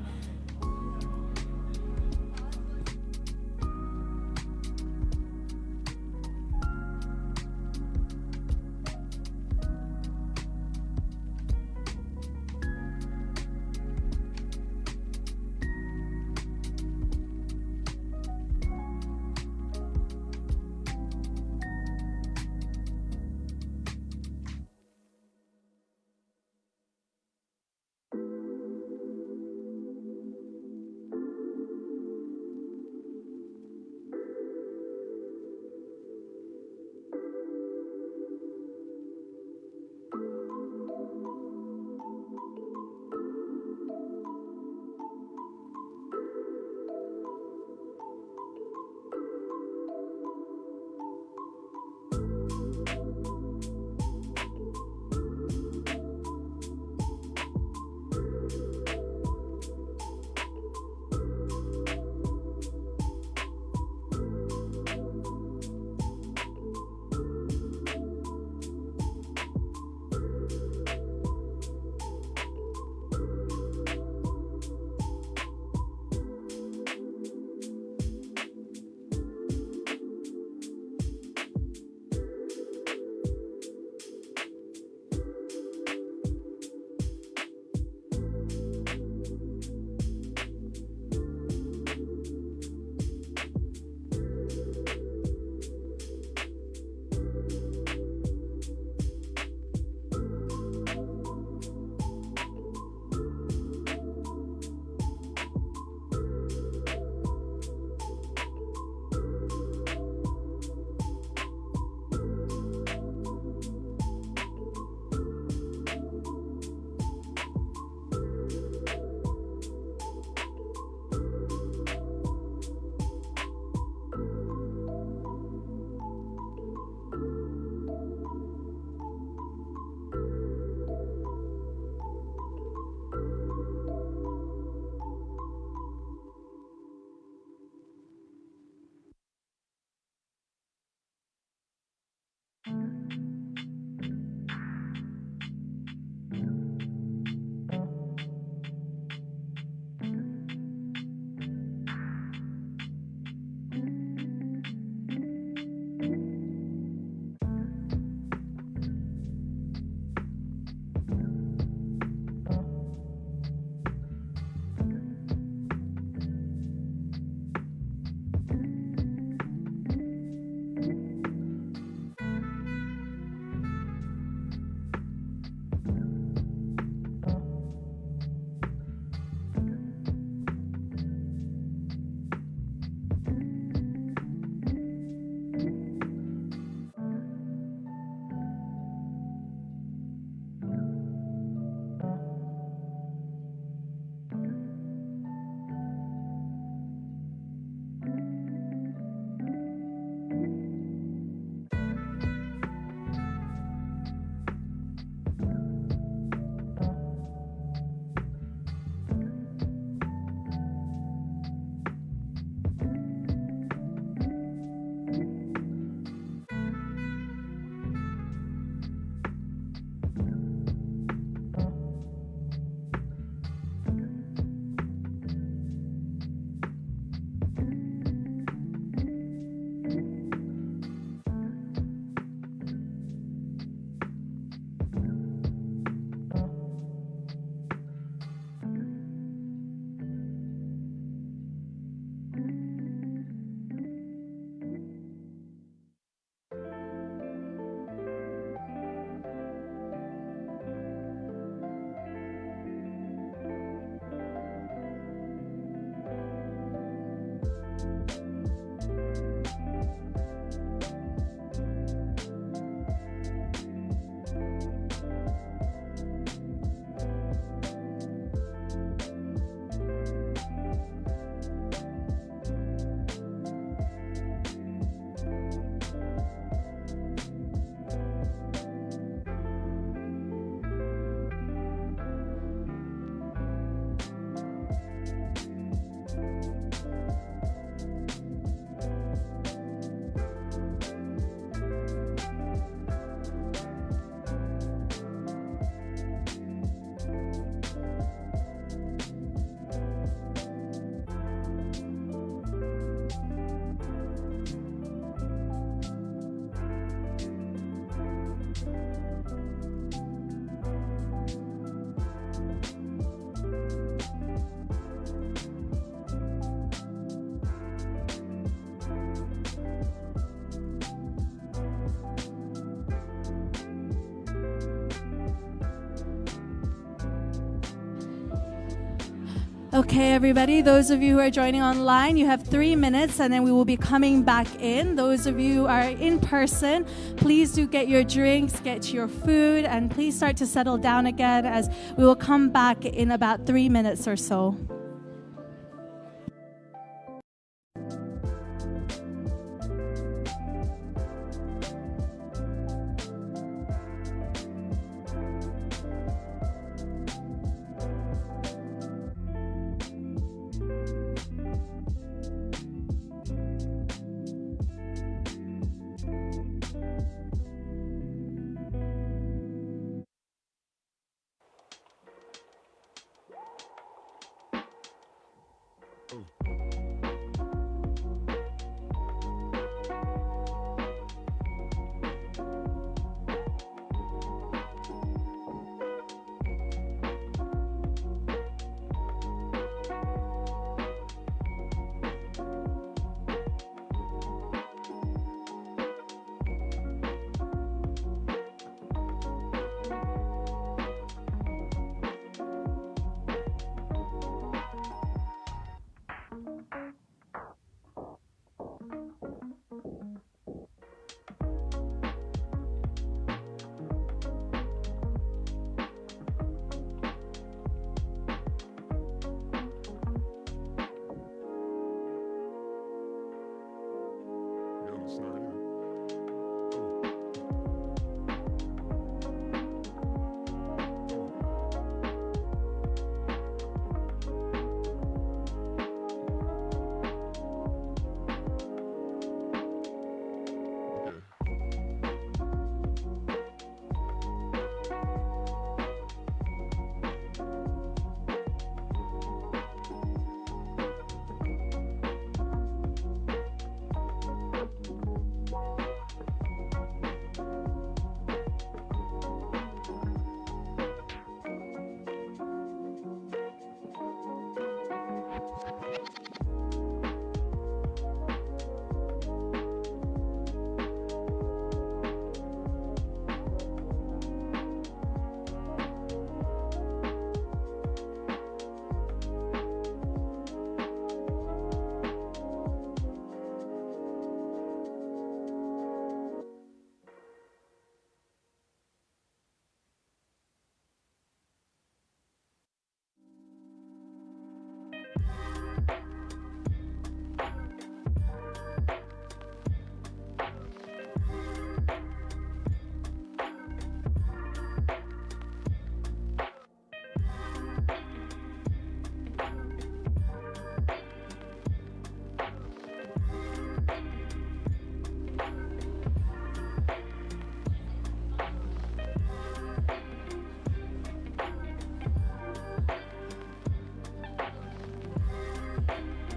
B: Okay, everybody, those of you who are joining online, you have 3 minutes and then we will be coming back in. Those of you who are in person, please do get your drinks, get your food, and please start to settle down again as we will come back in about 3 minutes or so.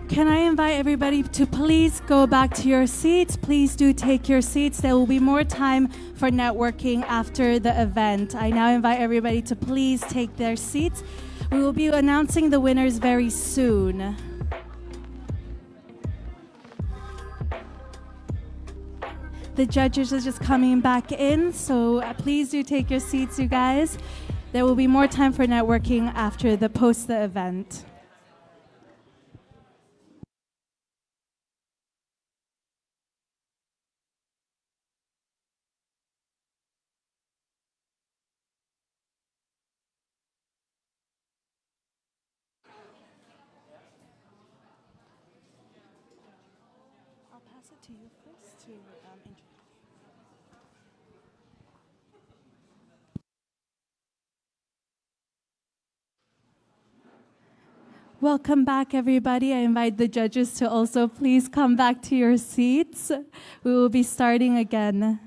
B: Can I invite everybody to please go back to your seats? Please do take your seats. There will be more time for networking after the event. I now invite everybody to please take their seats. We will be announcing the winners very soon. The judges are just coming back in, so please do take your seats, you guys. There will be more time for networking after the event.
O: I'll pass it to you first to introduce.
B: Welcome back, everybody. I invite the judges to also please come back to your seats. We will be starting again.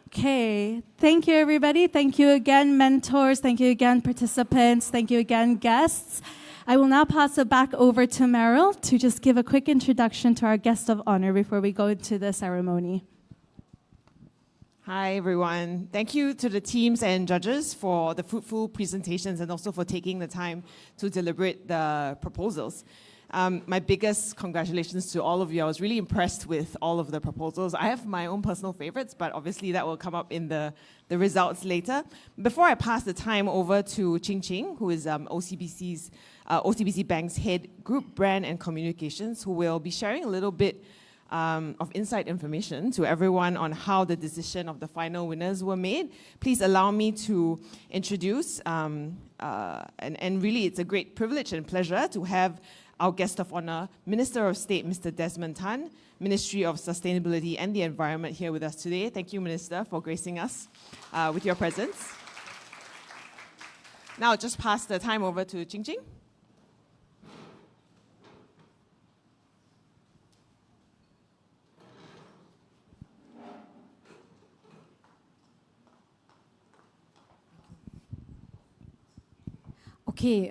B: Okay, thank you, everybody. Thank you again, mentors. Thank you again, participants. Thank you again, guests. I will now pass it back over to Meryl to just give a quick introduction to our guest of honor before we go into the ceremony.
E: Hi, everyone. Thank you to the teams and judges for the fruitful presentations and also for taking the time to deliberate the proposals. My biggest congratulations to all of you. I was really impressed with all of the proposals. I have my own personal favorites, but obviously that will come up in the results later. Before I pass the time over to Ching Ching, who is OCBC Bank's head group brand and communications, who will be sharing a little bit of inside information to everyone on how the decision of the final winners were made. Please allow me to introduce, and really it's a great privilege and pleasure to have our guest of honor, Minister of State, Mr. Desmond Tan, Ministry of Sustainability and the Environment here with us today. Thank you, Minister, for gracing us with your presence. Now I'll just pass the time over to Ching Ching.
P: Okay,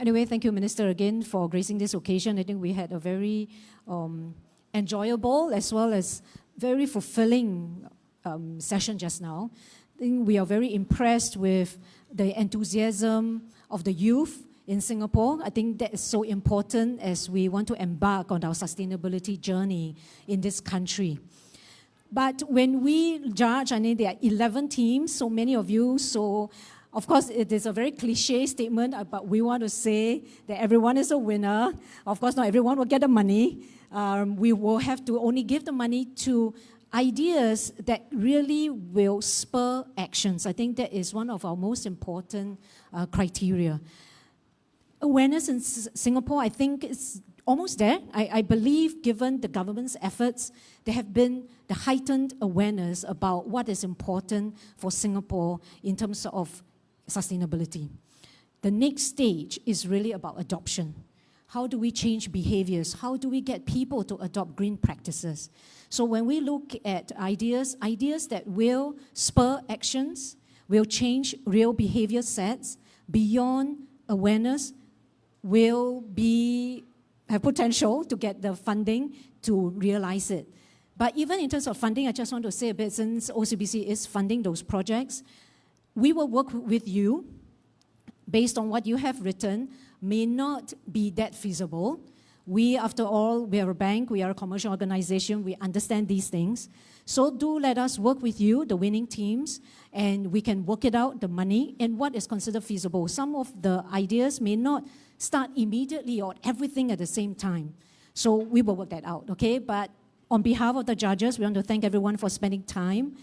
P: anyway, thank you, Minister, again for gracing this occasion. I think we had a very enjoyable as well as very fulfilling session just now. I think we are very impressed with the enthusiasm of the youth in Singapore. I think that is so important as we want to embark on our sustainability journey in this country. But when we judge, I mean, there are 11 teams, so many of you, so of course, it is a very cliche statement, but we want to say that everyone is a winner. Of course, not everyone will get the money. We will have to only give the money to ideas that really will spur actions. I think that is one of our most important criteria. Awareness in Singapore, I think, is almost there. I believe, given the government's efforts, there have been the heightened awareness about what is important for Singapore in terms of sustainability. The next stage is really about adoption. How do we change behaviors? How do we get people to adopt green practices? So when we look at ideas that will spur actions, will change real behavior sets beyond awareness, will have potential to get the funding to realize it. But even in terms of funding, I just want to say a bit, since OCBC is funding those projects, we will work with you based on what you have written, may not be that feasible. We, after all, we are a bank, we are a commercial organization, we understand these things. So do let us work with you, the winning teams, and we can work it out, the money, and what is considered feasible. Some of the ideas may not start immediately or everything at the same time. So we will work that out, okay? But on behalf of the judges, we want to thank everyone for spending time,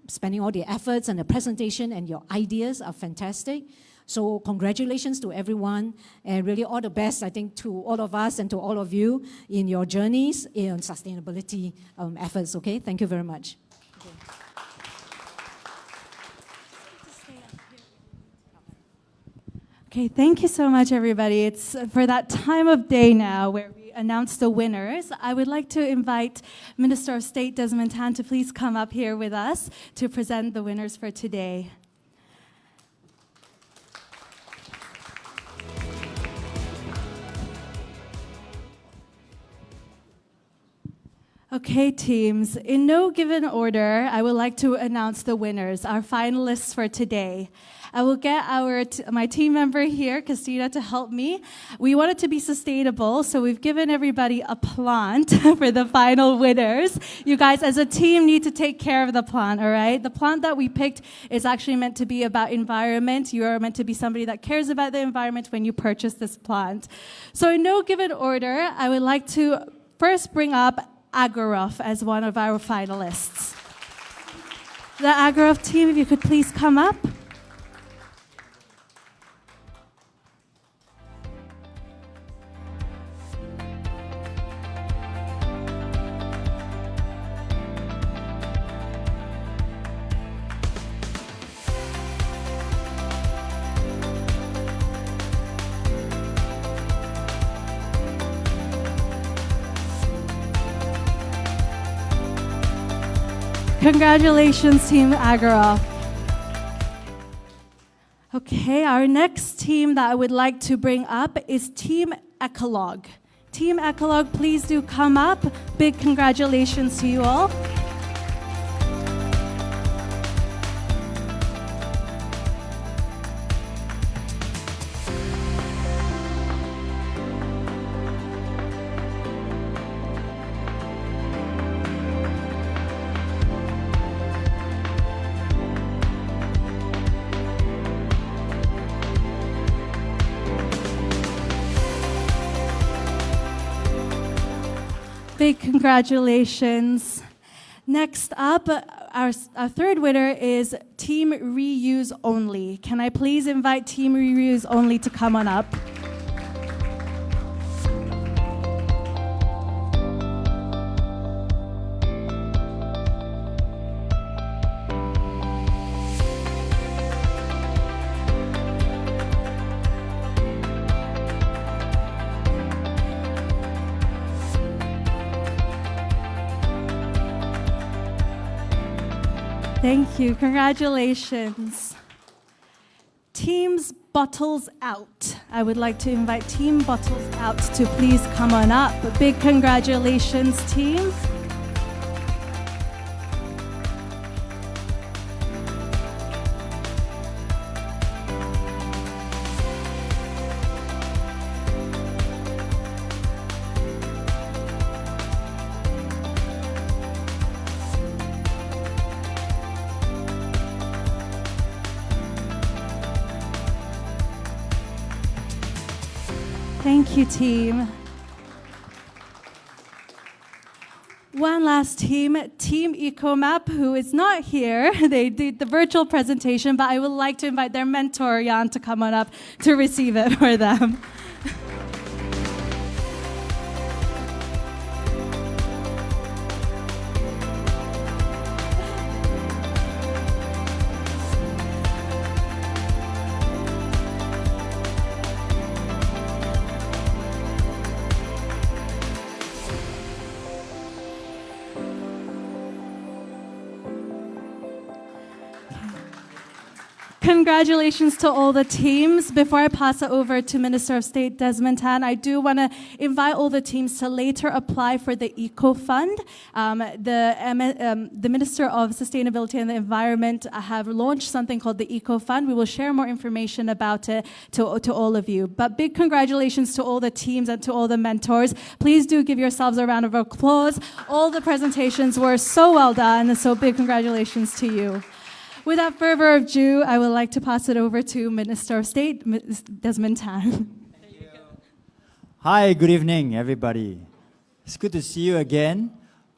P: spending all the efforts and the presentation, and your ideas are fantastic. So congratulations to everyone, and really all the best, I think, to all of us and to all of you in your journeys in sustainability efforts, okay? Thank you very much.
O: Okay, thank you so much, everybody. It's for that time of day now where we announce the winners. I would like to invite Minister of State Desmond Tan to please come up here with us to present the winners for today. Okay, teams, in no given order, I would like to announce the winners, our finalists for today. I will get my team member here, Christina, to help me. We want it to be sustainable, so we've given everybody a plant for the final winners. You guys, as a team, need to take care of the plant, all right? The plant that we picked is actually meant to be about environment. You are meant to be somebody that cares about the environment when you purchase this plant. So in no given order, I would like to first bring up Agorov as one of our finalists. The Agorov team, if you could please come up. Congratulations, Team Agorov. Okay, our next team that I would like to bring up is Team Ecologue. Team Ecologue, please do come up. Big congratulations to you all. Big congratulations. Next up, our third winner is Team Reuse Only. Can I please invite Team Reuse Only to come on up? Thank you. Congratulations. Teams Bottles Out. I would like to invite Team Bottles Out to please come on up. Big congratulations, team. Thank you, team. One last team, Team EcoMap, who is not here. They did the virtual presentation, but I would like to invite their mentor, Jan, to come on up to receive it for them. Congratulations to all the teams. Before I pass it over to Minister of State Desmond Tan, I do want to invite all the teams to later apply for the Eco Fund. The Minister of Sustainability and the Environment have launched something called the Eco Fund. We will share more information about it to all of you. But big congratulations to all the teams and to all the mentors. Please do give yourselves a round of applause. All the presentations were so well done, so big congratulations to you. Without further ado, I would like to pass it over to Minister of State, Desmond Tan.
G: Hi, good evening, everybody. It's good to see you again.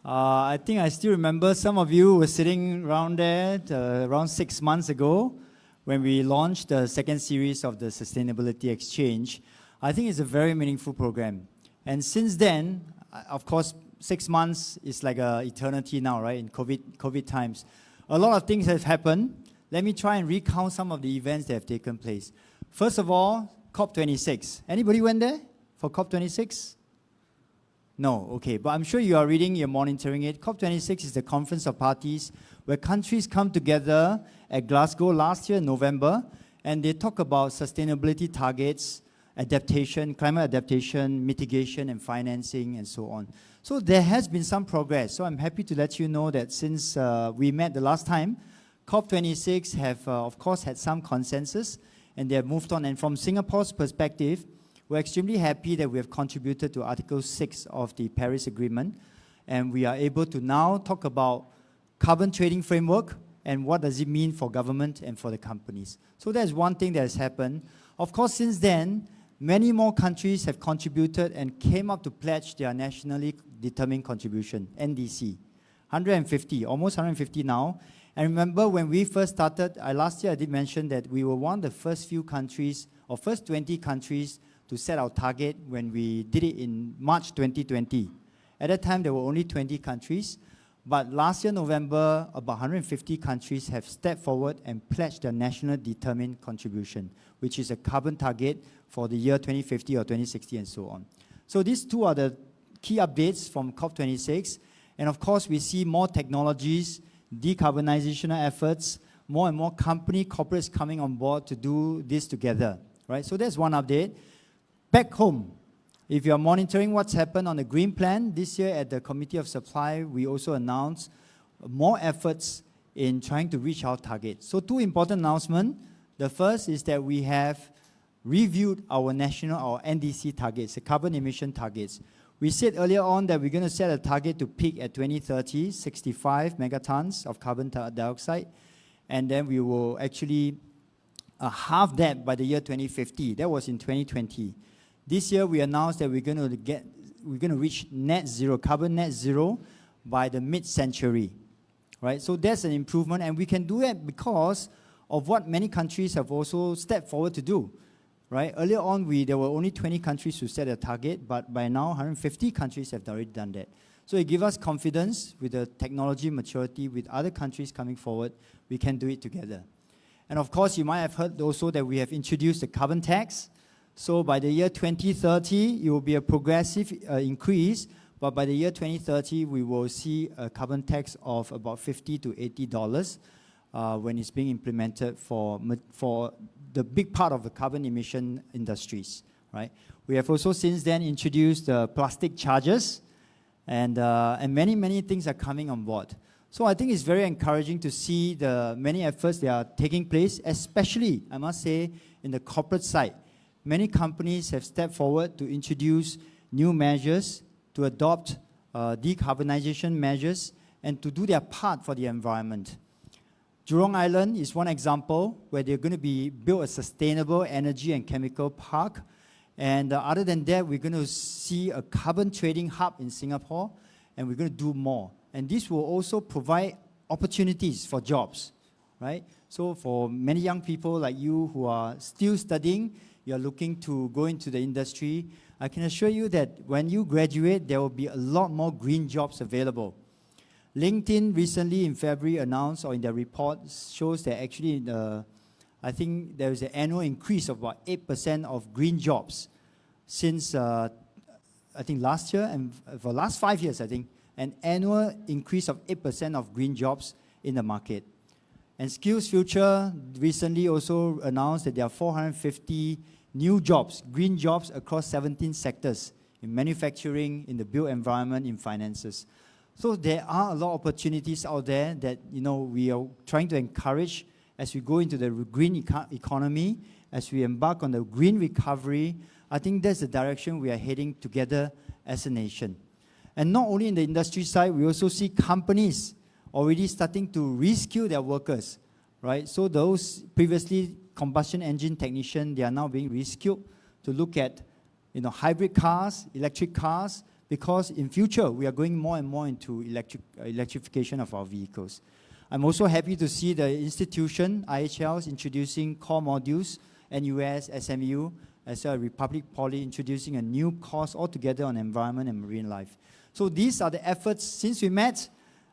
G: I think I still remember some of you were sitting around there around 6 months ago when we launched the second series of the Sustainability Exchange. I think it's a very meaningful program. And since then, of course, 6 months is like an eternity now, right, in COVID times. A lot of things have happened. Let me try and recount some of the events that have taken place. First of all, COP26. Anybody went there for COP26? No, okay. But I'm sure you are reading, you're monitoring it. COP26 is the Conference of Parties where countries come together at Glasgow last year in November, and they talk about sustainability targets, adaptation, climate adaptation, mitigation and financing, and so on. So there has been some progress. So I'm happy to let you know that since we met the last time, COP26 have, of course, had some consensus, and they have moved on. And from Singapore's perspective, we're extremely happy that we have contributed to Article 6 of the Paris Agreement, and we are able to now talk about carbon trading framework and what does it mean for government and for the companies. So that's one thing that has happened. Of course, since then, many more countries have contributed and came up to pledge their nationally determined contribution, NDC. 150, almost 150 now. And remember when we first started, last year I did mention that we were one of the first few countries, or first 20 countries to set our target when we did it in March 2020. At that time, there were only 20 countries. But last year, November, about 150 countries have stepped forward and pledged their national determined contribution, which is a carbon target for the year 2050 or 2060 and so on. So these two are the key updates from COP26. And of course, we see more technologies, decarbonization efforts, more and more corporates coming on board to do this together, right? So that's one update. Back home, if you're monitoring what's happened on the Green Plan, this year at the Committee of Supply, we also announced more efforts in trying to reach our targets. So two important announcements. The first is that we have reviewed our NDC targets, the carbon emission targets. We said earlier on that we're going to set a target to peak at 2030, 65 megatons of carbon dioxide, and then we will actually halve that by the year 2050. That was in 2020. This year we announced that we're going to we're going to reach net zero, carbon net zero by the mid-century, right? So that's an improvement, and we can do it because of what many countries have also stepped forward to do, right? Earlier on, there were only 20 countries who set a target, but by now, 150 countries have already done that. So it gives us confidence with the technology maturity, with other countries coming forward, we can do it together. And of course, you might have heard also that we have introduced the carbon tax. So by the year 2030, it will be a progressive increase, but by the year 2030, we will see a carbon tax of about $50 to $80 when it's being implemented for the big part of the carbon emission industries, right? We have also since then introduced plastic charges, and many, many things are coming on board. So I think it's very encouraging to see the many efforts that are taking place, especially, I must say, in the corporate side. Many companies have stepped forward to introduce new measures, to adopt decarbonization measures, and to do their part for the environment. Jurong Island is one example where they're going to build a sustainable energy and chemical park. And other than that, we're going to see a carbon trading hub in Singapore, and we're going to do more. And this will also provide opportunities for jobs, right? So for many young people like you who are still studying, you're looking to go into the industry, I can assure you that when you graduate, there will be a lot more green jobs available. LinkedIn recently in February announced, or in their report, shows that actually I think there is an annual increase of about 8% of green jobs since, I think, last year, and for the last 5 years, I think, an annual increase of 8% of green jobs in the market. And SkillsFuture recently also announced that there are 450 new jobs, green jobs, across 17 sectors, in manufacturing, in the built environment, in finances. So there are a lot of opportunities out there that we are trying to encourage as we go into the green economy, as we embark on the green recovery. I think that's the direction we are heading together as a nation. And not only in the industry side, we also see companies already starting to reskill their workers, right? So those previously combustion engine technicians, they are now being reskilled to look at hybrid cars, electric cars, because in future, we are going more and more into electrification of our vehicles. I'm also happy to see the institution, IHL, introducing core modules, NUS, SMU, as well as Republic Poly introducing a new course altogether on environment and marine life. So these are the efforts. Since we met,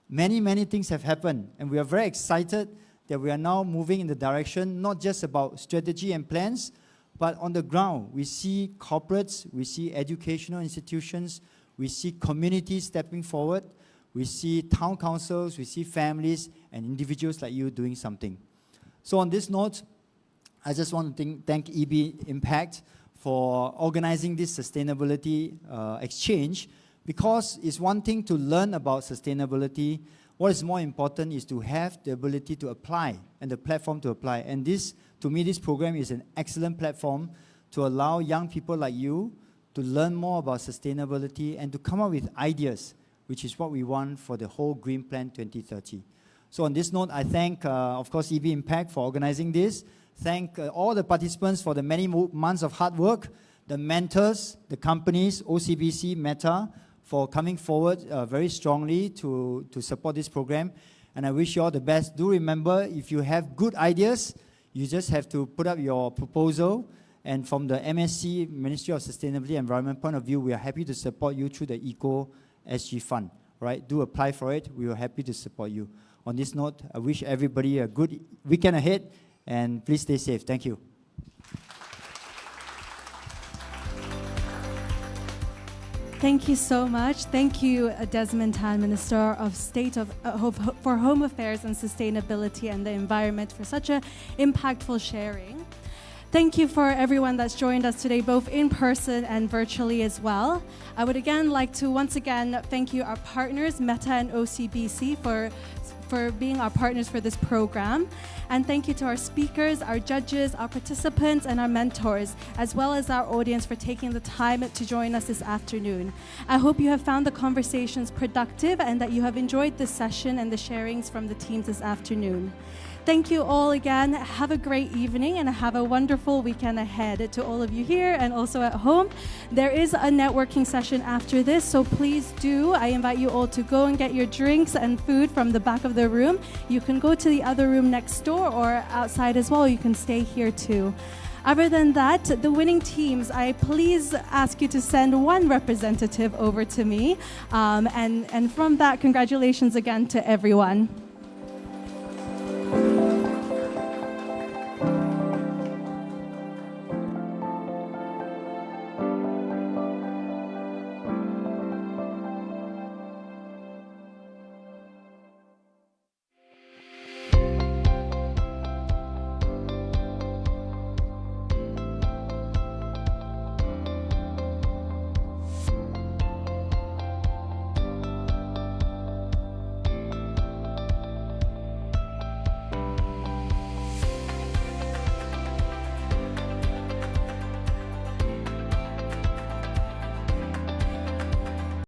G: many, many things have happened, and we are very excited that we are now moving in the direction, not just about strategy and plans, but on the ground, we see corporates, we see educational institutions, we see communities stepping forward, we see town councils, we see families and individuals like you doing something. So on this note, I just want to thank EB Impact for organizing this sustainability exchange, because it's one thing to learn about sustainability. What is more important is to have the ability to apply and the platform to apply. And this, to me, this program is an excellent platform to allow young people like you to learn more about sustainability and to come up with ideas, which is what we want for the whole Green Plan 2030. So on this note, I thank, of course, EB Impact for organizing this. Thank all the participants for the many months of hard work, the mentors, the companies, OCBC, Meta, for coming forward very strongly to support this program. And I wish you all the best. Do remember, if you have good ideas, you just have to put up your proposal. And from the MSc, Ministry of Sustainability and Environment point of view, we are happy to support you through the Eco SG Fund. Right? Do apply for it. We are happy to support you. On this note, I wish everybody a good weekend ahead, and please stay safe. Thank you.
O: Thank you so much. Thank you, Desmond Tan, Minister of State for Home Affairs and Sustainability and the Environment, for such an impactful sharing. Thank you for everyone that's joined us today, both in person and virtually as well. I would again like to once again thank you, our partners, Meta and OCBC, for being our partners for this program. And thank you to our speakers, our judges, our participants, and our mentors, as well as our audience for taking the time to join us this afternoon. I hope you have found the conversations productive and that you have enjoyed this session and the sharings from the teams this afternoon. Thank you all again. Have a great evening and have a wonderful weekend ahead to all of you here and also at home. There is a networking session after this, so please do. I invite you all to go and get your drinks and food from the back of the room. You can go to the other room next door or outside as well. You can stay here too. Other than that, the winning teams, I please ask you to send one representative over to me. And from that, congratulations again to everyone.